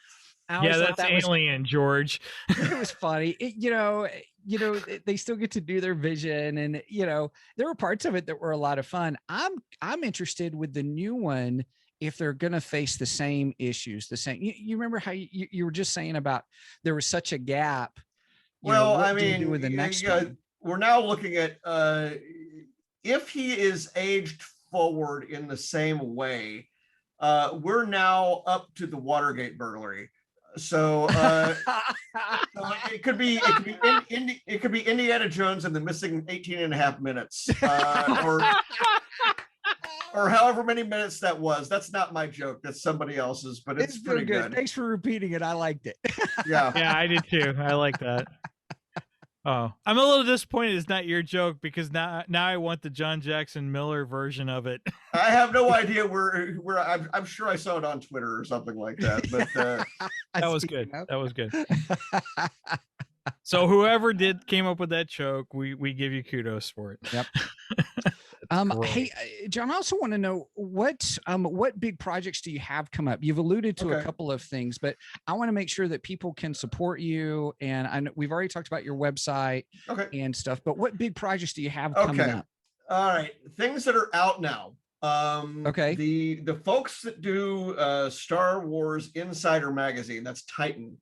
Yeah, that's alien, George. It was funny. They still get to do their vision, and there were parts of it that were a lot of fun. I'm interested with the new one, if they're going to face the same issues, you remember how you were just saying about there was such a gap. Well, what do you do with the next one? We're now looking at if he is aged forward in the same way, we're now up to the Watergate burglary. So, it could be Indiana Jones and the missing 18 and a half minutes, or however many minutes that was. That's not my joke. That's somebody else's, but it's pretty good. Thanks for repeating it. I liked it. Yeah. Yeah, I did too. I like that. Oh, I'm a little disappointed it's not your joke, because now I want the John Jackson Miller version of it. I have no idea where I'm sure I saw it on Twitter or something like that, but that was good. That was good. So whoever came up with that joke, we give you kudos for it. Yep. Hey, John, I also want to know what big projects do you have come up? You've alluded to a couple of things, but I want to make sure that people can support you. And I know we've already talked about your website and stuff, but what big projects do you have coming up? All right. Things that are out now. The folks that do Star Wars Insider Magazine, that's Titan.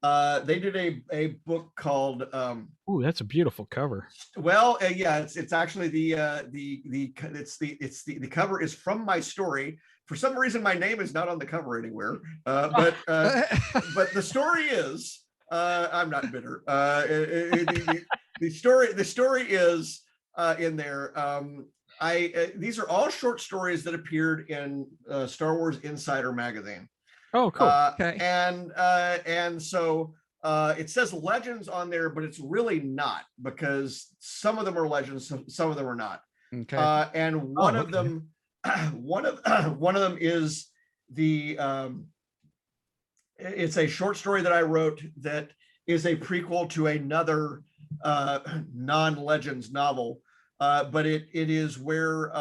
They did a book called ooh, that's a beautiful cover. Well, it's actually the cover is from my story. For some reason my name is not on the cover anywhere, but the story is I'm not bitter. The story is in there. These are all short stories that appeared in Star Wars Insider Magazine. Oh, cool. And so it says legends on there, but it's really not, because some of them are legends, some of them are not. Okay. And one of them is it's a short story that I wrote that is a prequel to another non-legends novel, but it is where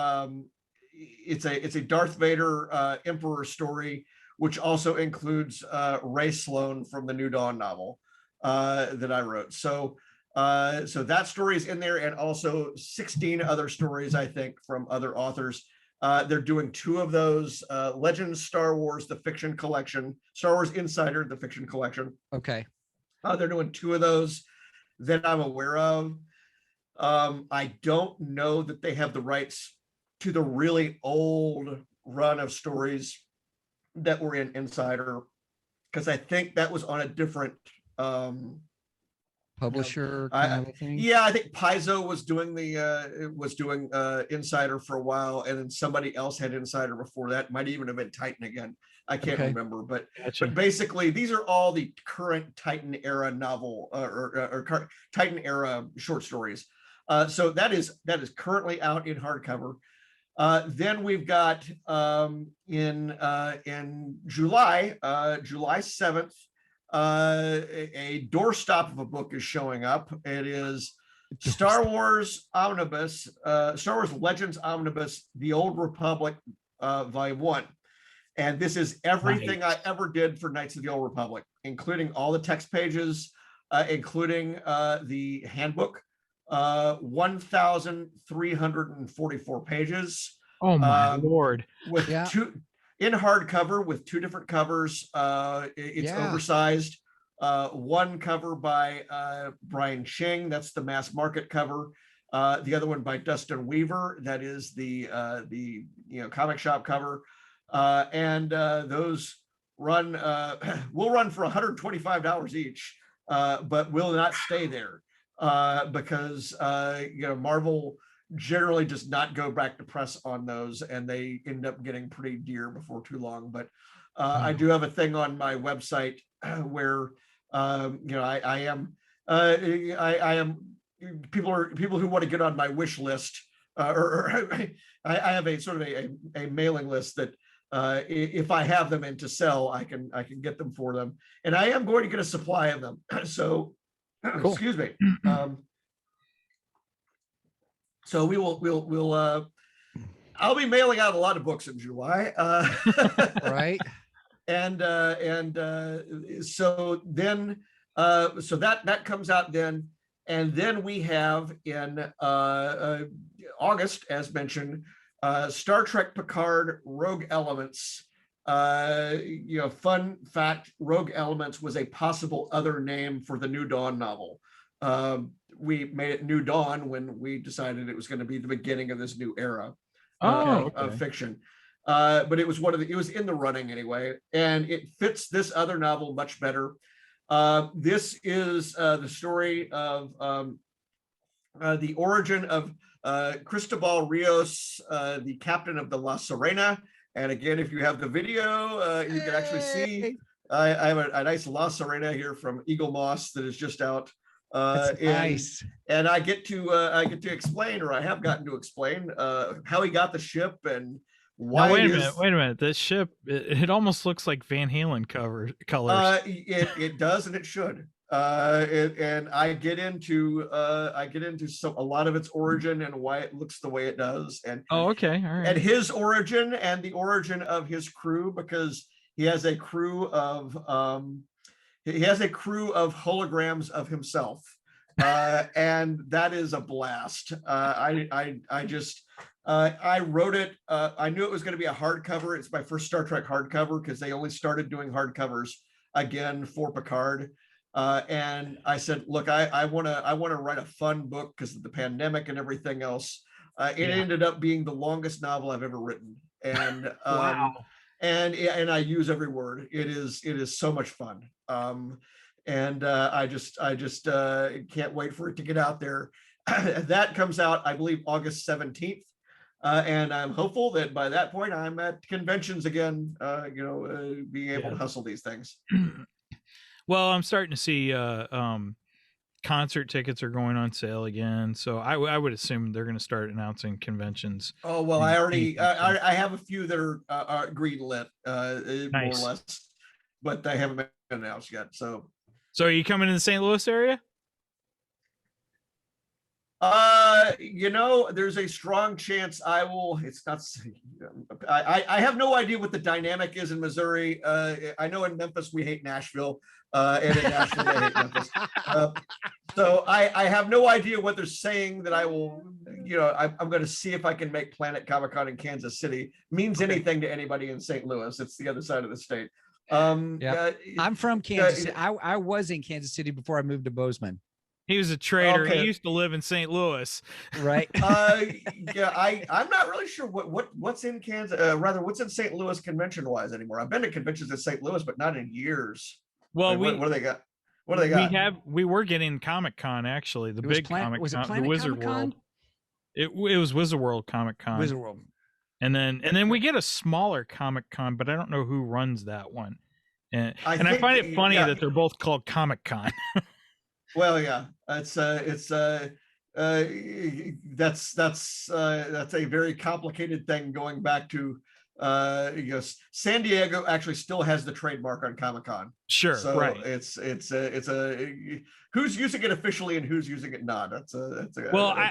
it's a Darth Vader Emperor story, which also includes Ray Sloan from the New Dawn novel that I wrote. So that story is in there, and also 16 other stories, I think, from other authors. They're doing 2 of those, Legends Star Wars, the fiction collection, Star Wars Insider, the fiction collection. Okay. They're doing 2 of those that I'm aware of. I don't know that they have the rights to the really old run of stories that were in Insider, because I think that was on a different publisher kind of thing. Yeah, I think Paizo was doing Insider for a while, and then somebody else had Insider before that. Might even have been Titan again. I can't remember, but basically these are all the current Titan era novel or Titan era short stories. So that is currently out in hardcover. Then we've got in July 7th, a doorstop of a book is showing up. It is Star Wars Omnibus, Star Wars Legends Omnibus, The Old Republic, Volume 1. And this is everything I ever did for Knights of the Old Republic, including all the text pages, including the handbook. 1,344 pages. Oh my Lord! With 2 in hardcover with 2 different covers. It's oversized. One cover by Brian Ching, that's the mass market cover. The other one by Dustin Weaver, that is the comic shop cover. And those run we'll run for $125 each, but we'll not stay there because Marvel generally does not go back to press on those, and they end up getting pretty dear before too long. But I do have a thing on my website where I am people who want to get on my wish list, or I have a sort of a mailing list that if I have them in to sell, I can get them for them, and I am going to get a supply of them. So, cool. Excuse me. So we'll I'll be mailing out a lot of books in July. Right. And so then so that comes out then, and then we have in August, as mentioned, Star Trek Picard Rogue Elements. Fun fact, Rogue Elements was a possible other name for the New Dawn novel. We made it New Dawn when we decided it was going to be the beginning of this new era of fiction. But it was it was in the running anyway, and it fits this other novel much better. This is the story of the origin of Cristobal Rios, the captain of the La Serena. And again, if you have the video, you can actually see I have a nice La Serena here from Eagle Moss that is just out. Nice. And I get to explain, or I have gotten to explain, how he got the ship and why. Now, wait a minute. This ship, it almost looks like Van Halen colors. It does, and it should. And I get into a lot of its origin and why it looks the way it does, and okay, all right, and his origin and the origin of his crew, because he has a crew of holograms of himself, and that is a blast. I wrote it. I knew it was going to be a hardcover. It's my first Star Trek hardcover because they only started doing hardcovers again for Picard. And I said, look, I want to write a fun book because of the pandemic and everything else. It ended up being the longest novel I've ever written, and wow. And I use every word. It is so much fun. And I just can't wait for it to get out there. That comes out, I believe, August 17th. And I'm hopeful that by that point I'm at conventions again, being able to hustle these things. Well, I'm starting to see concert tickets are going on sale again, so I would assume they're going to start announcing conventions. Oh well, I have a few that are green lit, nice. More or less, but they haven't been announced yet. So are you coming to the St. Louis area? There's a strong chance I will. It's not. I have no idea what the dynamic is in Missouri. I know in Memphis we hate Nashville, and in Nashville they hate Memphis. So I have no idea what they're saying that I will. I'm going to see if I can make Planet Comic-Con in Kansas City. Means anything to anybody in St. Louis. It's the other side of the state. I'm from Kansas City. I was in Kansas City before I moved to Bozeman. He was a trader. Okay. He used to live in St. Louis. Right. I'm not really sure what's in Kansas, what's in St. Louis convention wise anymore. I've been to conventions in St. Louis, but not in years. Well, what do they got? What do they got? We were getting Comic-Con, actually, the big Comic-Con, was it the Wizard Comic-Con? World. It was Wizard World Comic-Con. Wizard World. And then we get a smaller Comic-Con, but I don't know who runs that one. And I find it funny that they're both called Comic-Con. Well, yeah, that's a very complicated thing going back to San Diego actually still has the trademark on Comic-Con. Sure, so right. It's who's using it officially and who's using it not.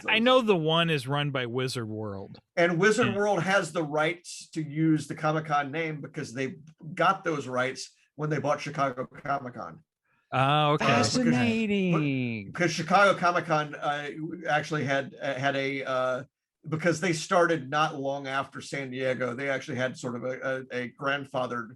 I know the one is run by Wizard World, and Wizard World has the rights to use the Comic-Con name because they got those rights when they bought Chicago Comic-Con. Oh, okay. Fascinating. Because Chicago Comic-Con actually had a because they started not long after San Diego. They actually had sort of a grandfathered,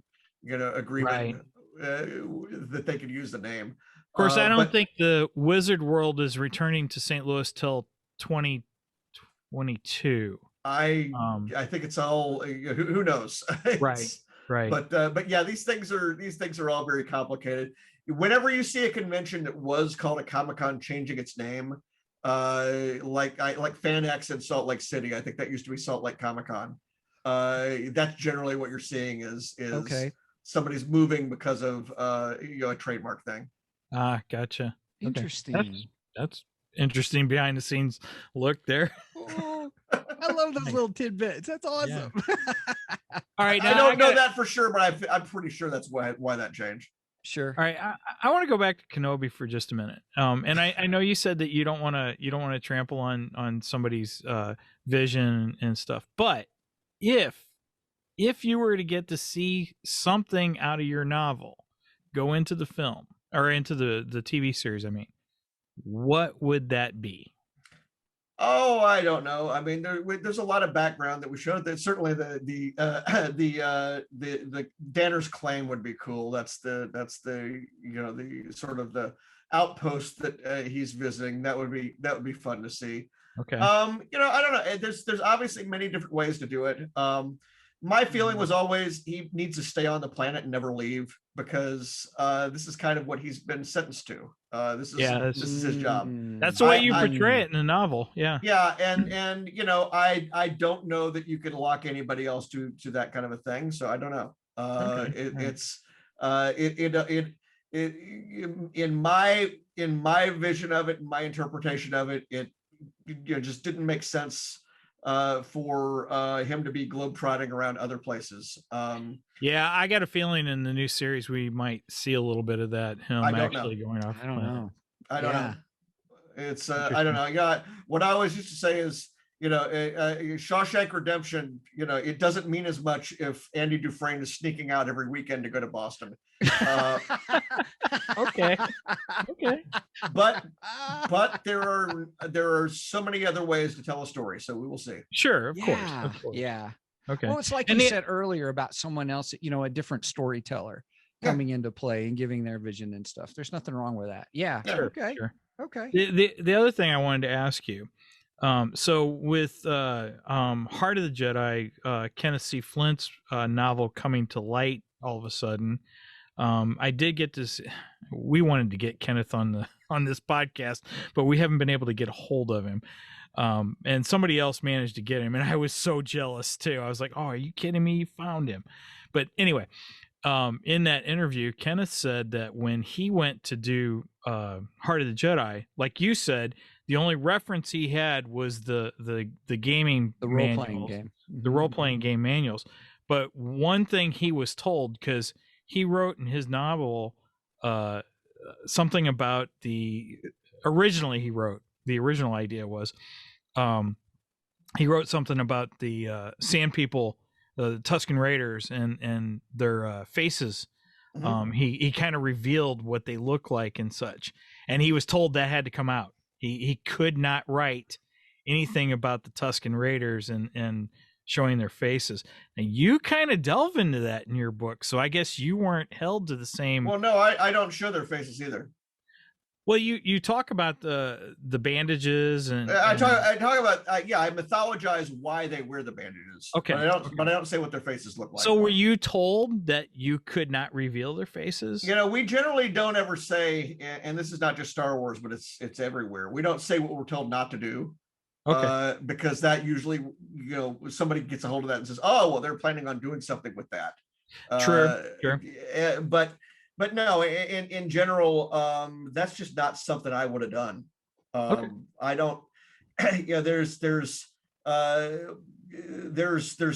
agreement that they could use the name. Of course, I don't think the Wizard World is returning to St. Louis till 2022. I think it's all who knows. Right. Right. But yeah, these things are all very complicated. Whenever you see a convention that was called a Comic-Con changing its name, like FanX in Salt Lake City, I think that used to be Salt Lake Comic-Con. That's generally what you're seeing is Okay. somebody's moving because of a trademark thing. Gotcha. Interesting. Okay. That's interesting behind the scenes look there. Oh, I love those little tidbits. That's awesome. All right. I don't know that for sure, but I'm pretty sure that's why that changed. Sure. All right, I want to go back to Kenobi for just a minute. And I know you said that you don't want to trample on somebody's vision and stuff. But if you were to get to see something out of your novel go into the film or into the TV series, I mean, what would that be? Oh, I don't know. I mean, there's a lot of background that we showed. That certainly the Danner's claim would be cool. That's the the sort of the outpost that he's visiting. That would be fun to see. Okay. I don't know. There's obviously many different ways to do it. My feeling was always he needs to stay on the planet and never leave because this is kind of what he's been sentenced to. This is his job. That's the way you portray it in the novel. Yeah. Yeah, and I don't know that you can lock anybody else to that kind of a thing. So I don't know. In my vision of it, in my interpretation of it, it just didn't make sense for him to be globetrotting around other places. Yeah, I got a feeling in the new series we might see a little bit of that him actually going off. I don't know. I don't know. It's I don't know. Yeah, what I always used to say is, Shawshank Redemption, it doesn't mean as much if Andy Dufresne is sneaking out every weekend to go to Boston. Okay. But there are so many other ways to tell a story, so we will see. Sure, of course. Yeah. Okay. Well, it's like you said earlier about someone else, a different storyteller coming into play and giving their vision and stuff. There's nothing wrong with that. Yeah. Sure, Okay. Sure. Okay. The other thing I wanted to ask you, so with Heart of the Jedi, Kenneth C. Flint's novel coming to light all of a sudden, I did get this. We wanted to get Kenneth on this podcast, but we haven't been able to get a hold of him. And somebody else managed to get him, and I was so jealous too. I was like, "Oh, are you kidding me? You found him!" But anyway, in that interview, Kenneth said that when he went to do Heart of the Jedi, like you said, the only reference he had was the gaming, the role playing game, the role playing game manuals. But one thing he was told, because he wrote in his novel something about the original idea was he wrote something about the Sand People, the Tusken Raiders, and their faces. He kind of revealed what they look like and such, and he was told that had to come out. He could not write anything about the Tusken Raiders and showing their faces. And you kind of delve into that in your book, so I guess you weren't held to the same. Well, no, I don't show their faces either. Well, you talk about the bandages and I talk about I mythologize why they wear the bandages. Okay, but I don't say what their faces look like. So were you told that you could not reveal their faces? We generally don't ever say, and this is not just Star Wars, but it's everywhere. We don't say what we're told not to do. Okay. Because that usually, somebody gets a hold of that and says, "Oh, well, they're planning on doing something with that." Sure. But no, in general, that's just not something I would have done. I don't. There's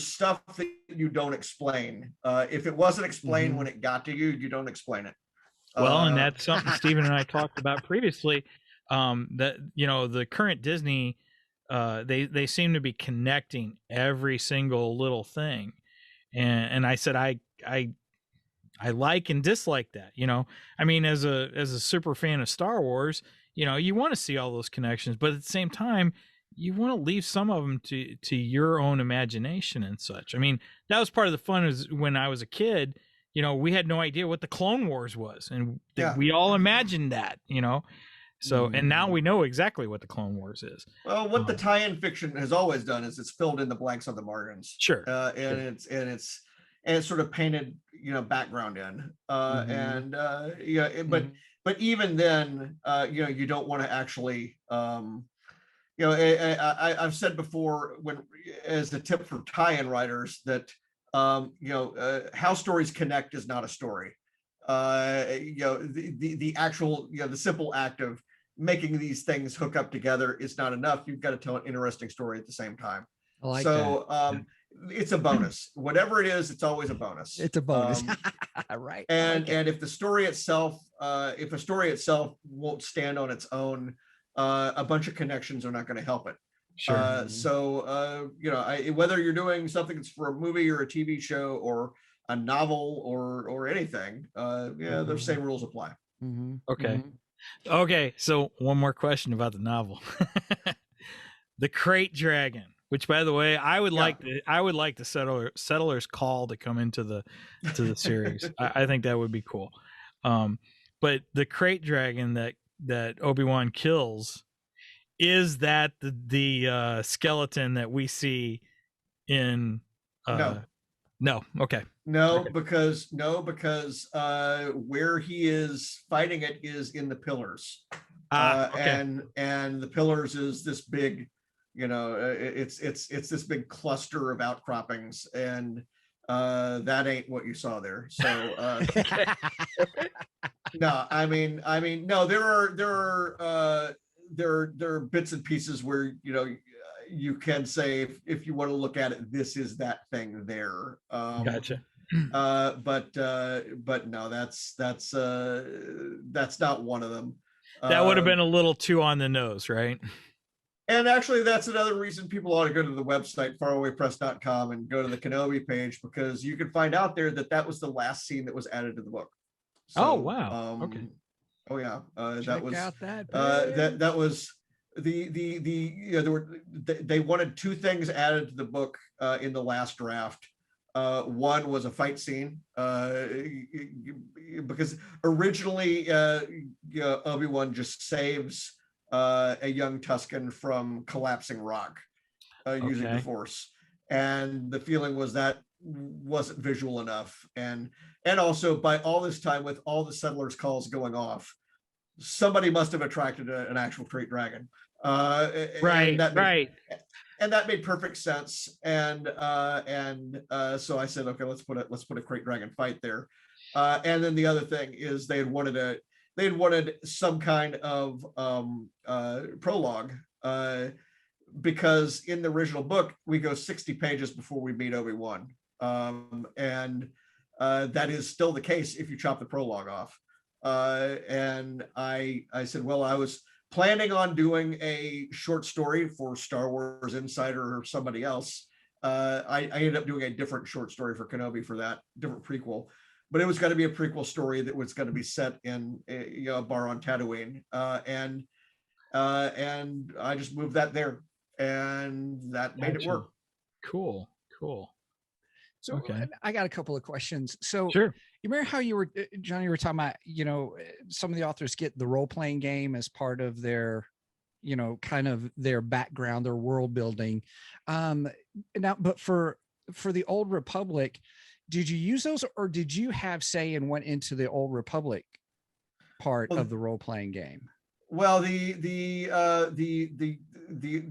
stuff that you don't explain. If it wasn't explained when it got to you, you don't explain it. Well, and that's something Stephen and I talked about previously. That the current Disney, they seem to be connecting every single little thing, and I said I like and dislike that. I mean, as a super fan of Star Wars, you want to see all those connections, but at the same time, you want to leave some of them to your own imagination and such. I mean, that was part of the fun. Is when I was a kid, we had no idea what the Clone Wars was, and we all imagined that, So, and now we know exactly what the Clone Wars is. Well, what the tie-in fiction has always done is it's filled in the blanks on the margins. Sure. and sort of painted, background in, and Mhm. but even then, you don't want to actually, I've said before, when as a tip for tie-in writers, that how stories connect is not a story. The actual, the simple act of making these things hook up together is not enough. You've got to tell an interesting story at the same time. I like So that. it's a bonus. Whatever it is, it's always a bonus. It's a bonus. Right. I And like it. if the story itself, if a story itself won't stand on its own, a bunch of connections are not going to help it. Sure. So whether you're doing something that's for a movie or a TV show or a novel or anything, those same rules apply. Mhm. Okay. Mhm. Okay. So one more question about the novel. The Crate Dragon, which, by the way, I would like the Settlers Call to come into the series. I think that would be cool. But the Crate Dragon that Obi-Wan kills, is that the skeleton that we see in no. Okay. No, because where he is fighting it is in the pillars. Okay. And the pillars is this big, it's this big cluster of outcroppings, and that ain't what you saw there. So no, I mean no, there are bits and pieces where you can say, if you want to look at it, this is that thing there. Gotcha. But no, that's not one of them. That would have been a little too on the nose, right? And actually, that's another reason people ought to go to the website, farawaypress.com, and go to the Kenobi page, because you can find out there that was the last scene that was added to the book. So, oh, wow. Okay. Oh yeah. Check out that. That was they wanted two things added to the book in the last draft. One was a fight scene, because originally Obi-Wan just saves a young Tusken from collapsing rock using the Force, and the feeling was that wasn't visual enough, and also, by all this time, with all the Settlers Calls going off, somebody must have attracted an actual Crate Dragon. Right. And that made perfect sense. And so I said, okay, let's put a Crate Dragon fight there. And then the other thing is they had wanted some kind of prologue, because in the original book we go 60 pages before we meet Obi-Wan, and that is still the case if you chop the prologue off. And I said, well, I was planning on doing a short story for Star Wars Insider or somebody else. I ended up doing a different short story for Kenobi for that different prequel, but it was going to be a prequel story that was going to be set in a bar on Tatooine, and I just moved that there, and that made it work. Cool. So I got a couple of questions. So sure. You remember how you were, John, you were talking about, some of the authors get the role-playing game as part of their, kind of their background, their world building. Now, but for the Old Republic, did you use those, or did you have say and went into the Old Republic part of the role-playing game? Well, the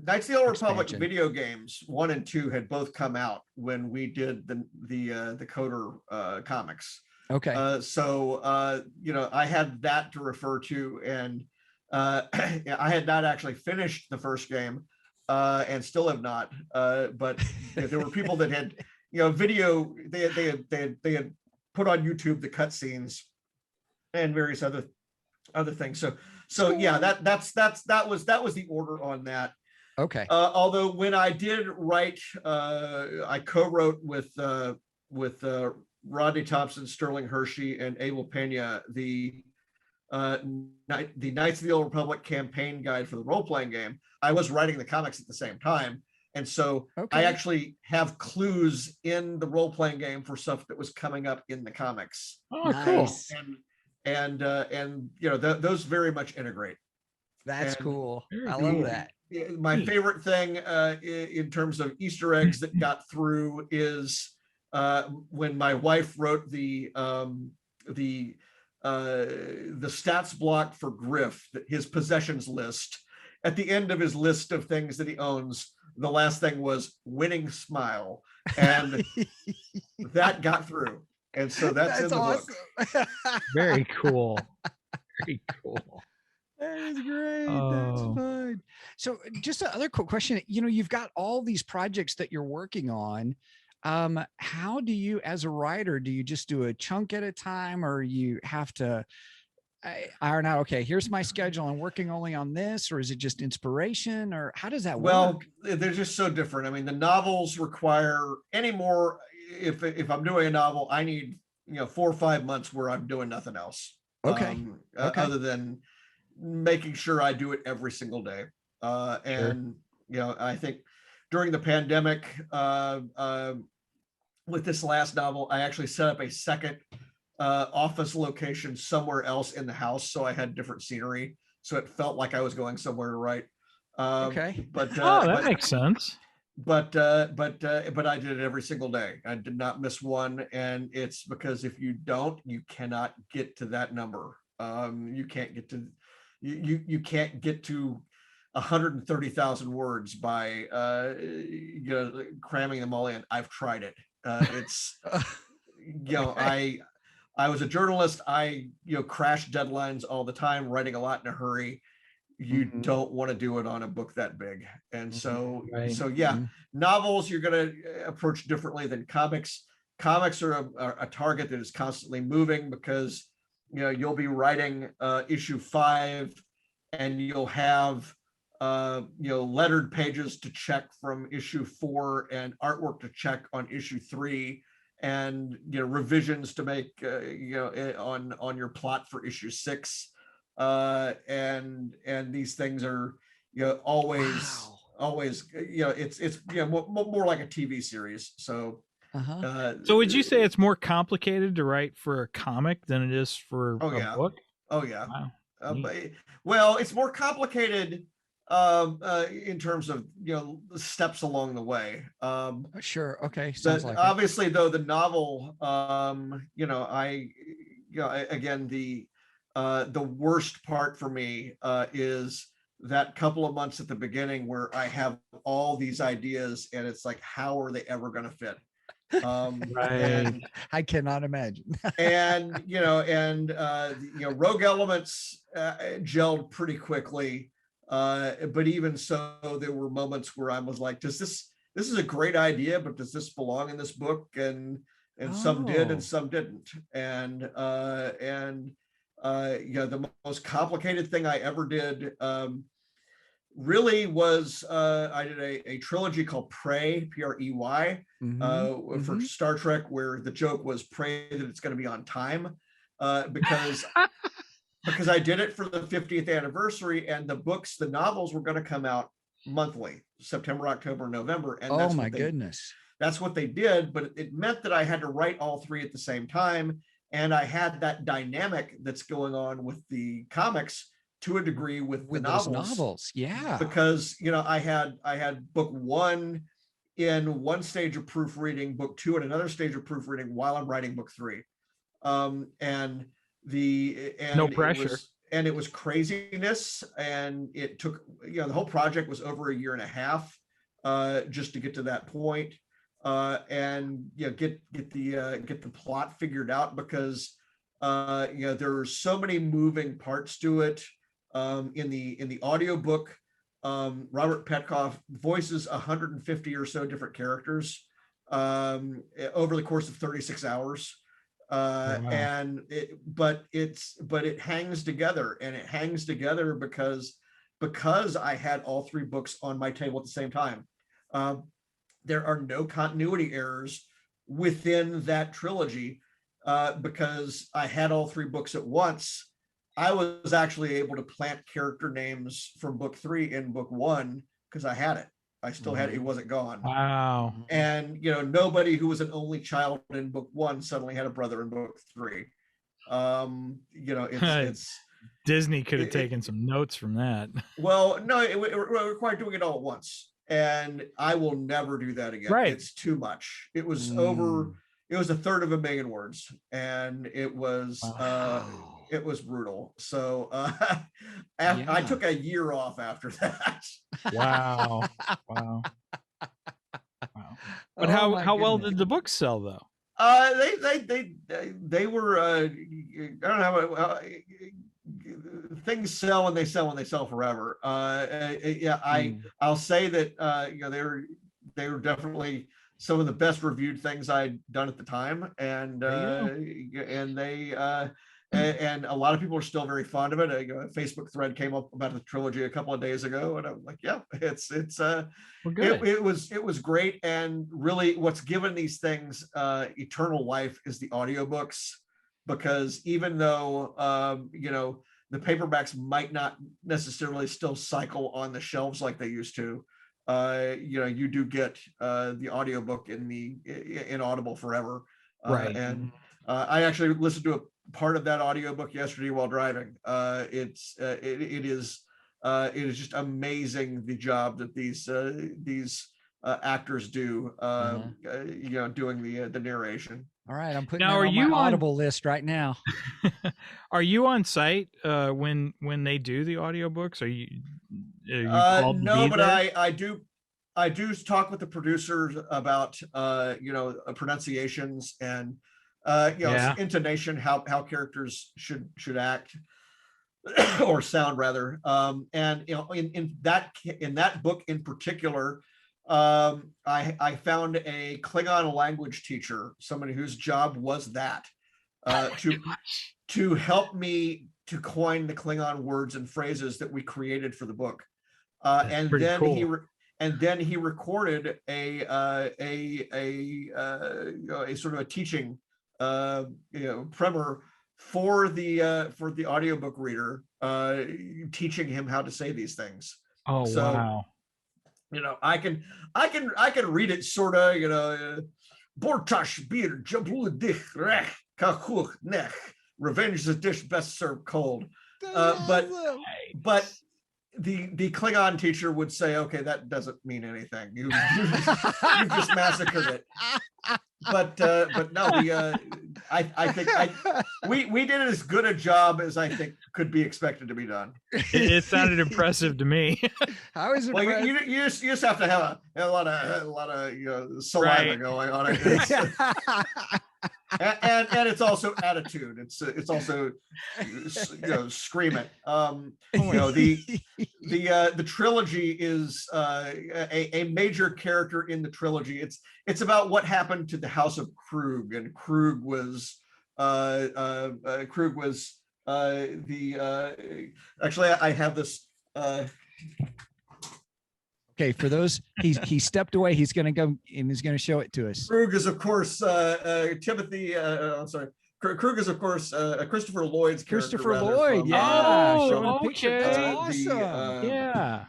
Knights of the Old Republic video games 1 and 2 had both come out when we did the Coder comics. Okay. So I had that to refer to, and I had not actually finished the first game, and still have not. But there were people that had video. They had put on YouTube the cutscenes and various other things. So yeah, that was the order on that. Okay. Although when I did write, I co-wrote with Rodney Thompson, Sterling Hershey, and Abel Pena the Knights of the Old Republic campaign guide for the role-playing game. I was writing the comics at the same time, and so I actually have clues in the role-playing game for stuff that was coming up in the comics. Oh, nice. Cool. And those very much integrate. That's cool. I love that. My favorite thing in terms of Easter eggs that got through is when my wife wrote the stats block for Griff, his possessions list, at the end of his list of things that he owns, the last thing was winning smile. And that got through. And so that's in the awesome. book. Very cool. Very cool. That is great. That's Oh. fun. So just another quick question. You've got all these projects that you're working on. How do you, as a writer, do you just do a chunk at a time, or you have to iron out, okay, here's my schedule, I'm working only on this, or is it just inspiration, or how does that work? They're just so different. I mean, the novels require anymore. If I'm doing a novel, I need 4 or 5 months where I'm doing nothing else. Okay. Other than making sure I do it every single day. And I think during the pandemic, with this last novel, I actually set up a second office location somewhere else in the house, so I had different scenery, so it felt like I was going somewhere to write. Okay. That makes sense. But I did it every single day. I did not miss one, and it's because if you don't, you cannot get to that number. You can't get to you can't get to 130,000 words by cramming them all in. I've tried it. It's okay. I was a journalist. I crash deadlines all the time, writing a lot in a hurry. You don't want to do it on a book that big. And so novels you're going to approach differently than comics. Comics are a target that is constantly moving, because you'll be writing issue 5 and you'll have lettered pages to check from issue 4 and artwork to check on issue 3, and revisions to make on your plot for issue 6, and these things are always it's more like a TV series. So so would you say it's more complicated to write for a comic than it is for a book? Oh yeah. Wow. Well, it's more complicated in terms of the steps along the way. Sure. Okay. Sounds like obviously though, the novel, again, the worst part for me is that couple of months at the beginning where I have all these ideas and it's like, how are they ever going to fit? Right. I cannot imagine. and Rogue Elements gelled pretty quickly, but even so, there were moments where I was like, this is a great idea, but does this belong in this book? And some did and some didn't. And the most complicated thing I ever did really was I did a trilogy called Prey, Prey, for Star Trek, where the joke was pray that it's going to be on time, because I did it for the 50th anniversary, and the novels were going to come out monthly, September, October, November. And oh my goodness. That's what they did, but it meant that I had to write all 3 at the same time. And I had that dynamic that's going on with the comics to a degree with the novels. Yeah. Because, I had book 1 in one stage of proofreading, book 2 in another stage of proofreading while I'm writing book 3. No pressure. It was craziness. And it took, the whole project was over 1.5 years just to get to that point. And get the plot figured out, because there are so many moving parts to it. In the audiobook, Robert Petkoff voices 150 or so different characters over the course of 36 hours. Wow. But it hangs together, and it hangs together because I had all 3 books on my table at the same time. There are no continuity errors within that trilogy, because I had all 3 books at once. I was actually able to plant character names from book 3 in book 1 because I had it. I still had it. It wasn't gone. Wow. And, nobody who was an only child in book 1 suddenly had a brother in book 3. It's Disney could have taken some notes from that. Well, no, it required doing it all at once. and I will never do that again. Right. It's too much. It was Mm. it was 1/3 words, and it was Wow. it was brutal. So I Yeah. took a year off after that. Wow. Wow. Wow. But Oh my how well goodness. did the book sell though? They were I don't know how things sell and they sell and they sell forever. Yeah, Mm. I'll say that you know they were definitely some of the best reviewed things I'd done at the time, and they and a lot of people are still very fond of it. A Facebook thread came up about the trilogy a couple of days ago, and I'm like, yeah, it's Well, good. it was great. And really what's given these things eternal life is the audiobooks, because even though you know, the paperbacks might not necessarily still cycle on the shelves like they used to, you know, you do get the audiobook in Audible forever. Right. And I actually listened to a part of that audiobook yesterday while driving. It is just amazing the job that these actors do, you know, doing the narration. All right, I'm putting Now, that are on my you on- Audible list right now. Are you on site when they do the audiobooks? Are you called to No, be but there? I do talk with the producers about you know, pronunciations and you know, Yeah. intonation, how characters should act or sound rather. And you know, in that book in particular, I found a Klingon language teacher, somebody whose job was that to help me to coin the Klingon words and phrases that we created for the book. That's And pretty then cool. he recorded you know, a sort of a teaching you know, primer for the audiobook reader, teaching him how to say these things. Oh, So wow. you know, I can read it sort of, you know, Bortash beer jabul dich rech kachuch nech, revenge is a dish best served cold. But the Klingon teacher would say, okay, that doesn't mean anything. You just massacred it. But no, I think we did as good a job as I think could be expected to be done. It sounded impressive to me. How is it? Well, you just have to have a lot of you know, saliva Right. going on it. And it's also attitude. It's also, you know, scream it. You know, the trilogy is a major character in the trilogy. It's about what happened to the House of Krug, and Krug was actually I have this. Okay, for those, he stepped away. He's going to go and he's going to show it to us. Krug is, of course, Timothy. I'm sorry. Krug is, of course, Christopher Lloyd's character. Christopher Lloyd, from, yeah, Oh, showing a picture. okay. That's the, awesome. Yeah.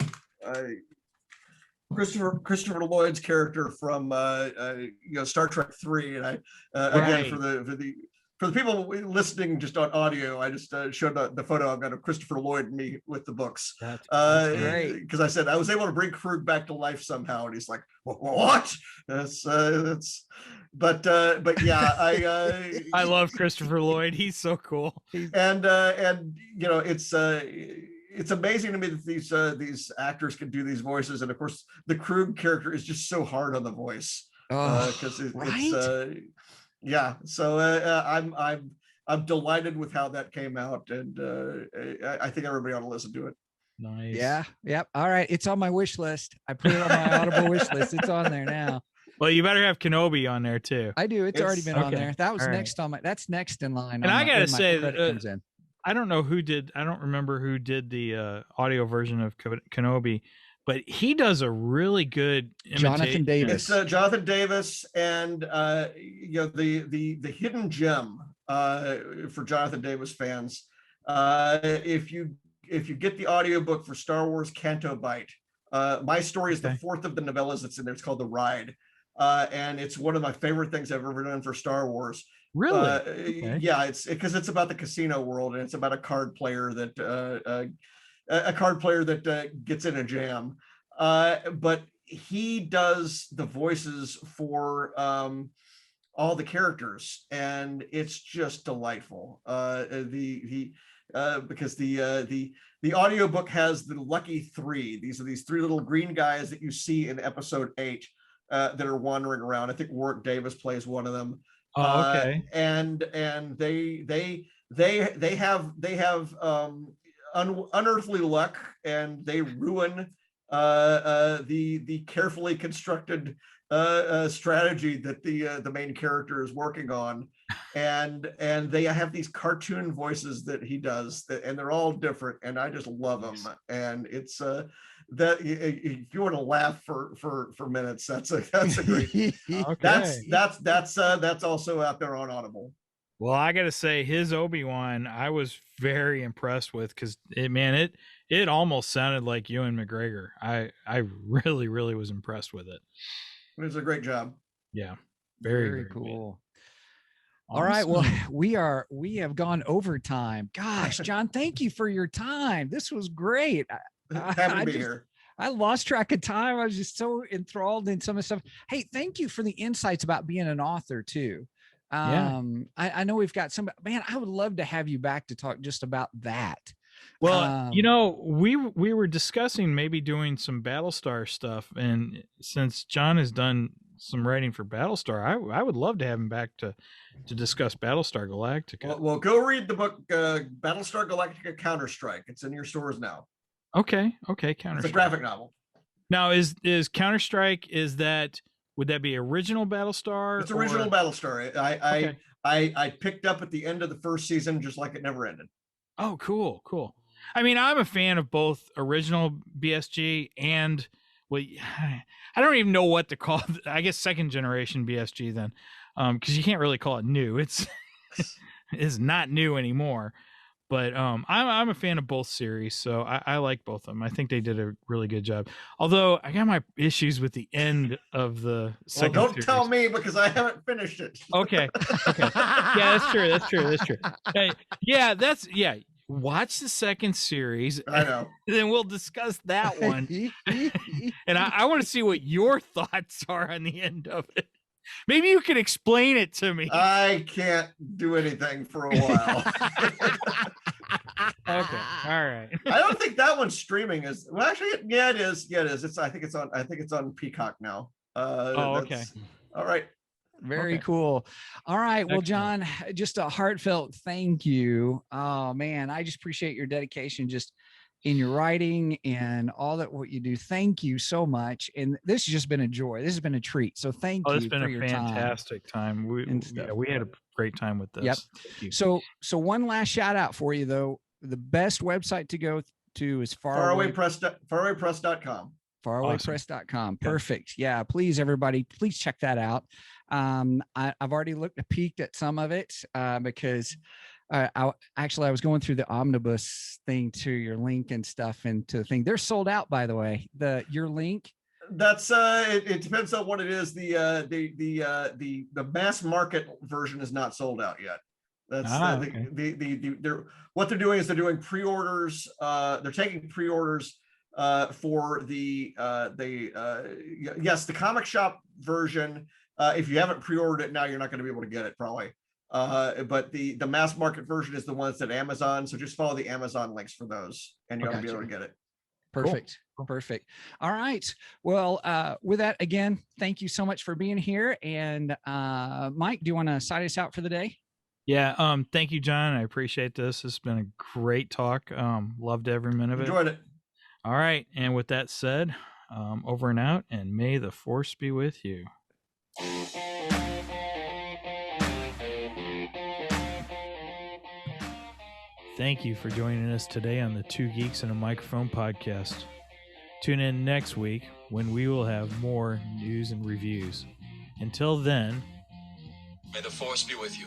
Christopher Lloyd's character from you know, Star Trek 3, and I Right. again, for the people listening just on audio, I just showed the photo I've got of Christopher Lloyd and me with the books. That's great. Because I said I was able to bring Krug back to life somehow, and he's like, what? That's but yeah, I love Christopher Lloyd. He's so cool. and you know, it's amazing to me that these actors can do these voices, and of course the Krug character is just so hard on the voice, because it's yeah. So I'm delighted with how that came out, and I think everybody ought to listen to it. Nice. Yeah. Yep. All right. It's on my wish list. I put it on my Audible wish list. It's on there now. Well, you better have Kenobi on there too. I do. It's already been on okay. there. That was All right. next on my. That's next in line. And I gotta when my say, credit comes in. I don't know who did. I don't remember who did the audio version of Kenobi, but he does a really good Jonathan imitation. Davis. It's Jonathan Davis, and you know, the hidden gem for Jonathan Davis fans. If you get the audiobook for Star Wars Canto Bight, my story is the fourth of the novellas that's in there. It's called The Ride, and it's one of my favorite things I've ever done for Star Wars. Really? Okay. Yeah, it's because it's about the casino world, and it's about a card player that gets in a jam. But he does the voices for all the characters, and it's just delightful. Because the audiobook has the lucky three. These are these three little green guys that you see in episode 8 that are wandering around. I think Warwick Davis plays one of them. Oh, okay. And they have unearthly luck, and they ruin the carefully constructed strategy that the main character is working on, and they have these cartoon voices that he does, and they're all different, and I just love them. And it's that if you want to laugh for minutes, that's a great. Okay. That's also out there on Audible. Well, I got to say, his Obi-Wan, I was very impressed with, because it almost sounded like Ewan McGregor. I really, really was impressed with it. It was a great job. Yeah. Very cool. All right. Well, we have gone overtime. Gosh, John, thank you for your time. This was great. Happy to be here. I lost track of time. I was just so enthralled in some of the stuff. Hey, thank you for the insights about being an author too. I know we've got some, man, I would love to have you back to talk just about that. Well, we were discussing maybe doing some Battlestar stuff, and since John has done some writing for Battlestar, I would love to have him back to discuss Battlestar Galactica. Well, go read the book Battlestar Galactica Counter-Strike. It's in your stores now. Okay, Counter-Strike. It's a graphic novel. Now, is Counter-Strike, would that be original Battlestar? It's original Battlestar. I picked up at the end of the first season, just like it never ended. Oh, cool. I mean, I'm a fan of both original BSG and, well, I don't even know what to call it. I guess second generation BSG then, because you can't really call it new. It's not new anymore. But I'm a fan of both series, so I like both of them. I think they did a really good job. Although I got my issues with the end of the second Well, don't series. tell me, because I haven't finished it. Okay. Yeah, that's true. Hey, watch the second series. I know. Then we'll discuss that one. And I want to see what your thoughts are on the end of it. Maybe you can explain it to me. I can't do anything for a while. Okay. All right. I don't think that one's streaming. It is. Yeah, it is. I think it's on Peacock now. Okay. All right. Very cool. All right. Well, John, just a heartfelt thank you. Oh man, I just appreciate your dedication just in your writing and all that what you do. Thank you so much. And this has just been a joy. This has been a treat. So thank you. It's been for a your fantastic time. We had a great time with this. Yep. So one last shout out for you though. The best website to go to is farawaypress.com. farawaypress.com. Perfect. Yeah. Please, everybody, please check that out. I've already peeked at some of it because I was going through the omnibus thing to your link and stuff and to the thing. They're sold out, by the way. Your link. That's it depends on what it is. The mass market version is not sold out yet. That's what they're doing is they're doing pre-orders. They're taking pre-orders for the comic shop version. If you haven't pre-ordered it now, you're not going to be able to get it probably. But the mass market version is the ones at Amazon. So just follow the Amazon links for those, and you'll be able to get it. Perfect. Cool. Perfect. All right. Well, with that, again, thank you so much for being here. And Mike, do you want to side us out for the day? Yeah. Thank you, John. I appreciate this. It's been a great talk. Loved every minute of it. Enjoyed it. All right. And with that said, over and out, and may the force be with you. Thank you for joining us today on the Two Geeks and a Microphone podcast. Tune in next week when we will have more news and reviews. Until then, may the force be with you.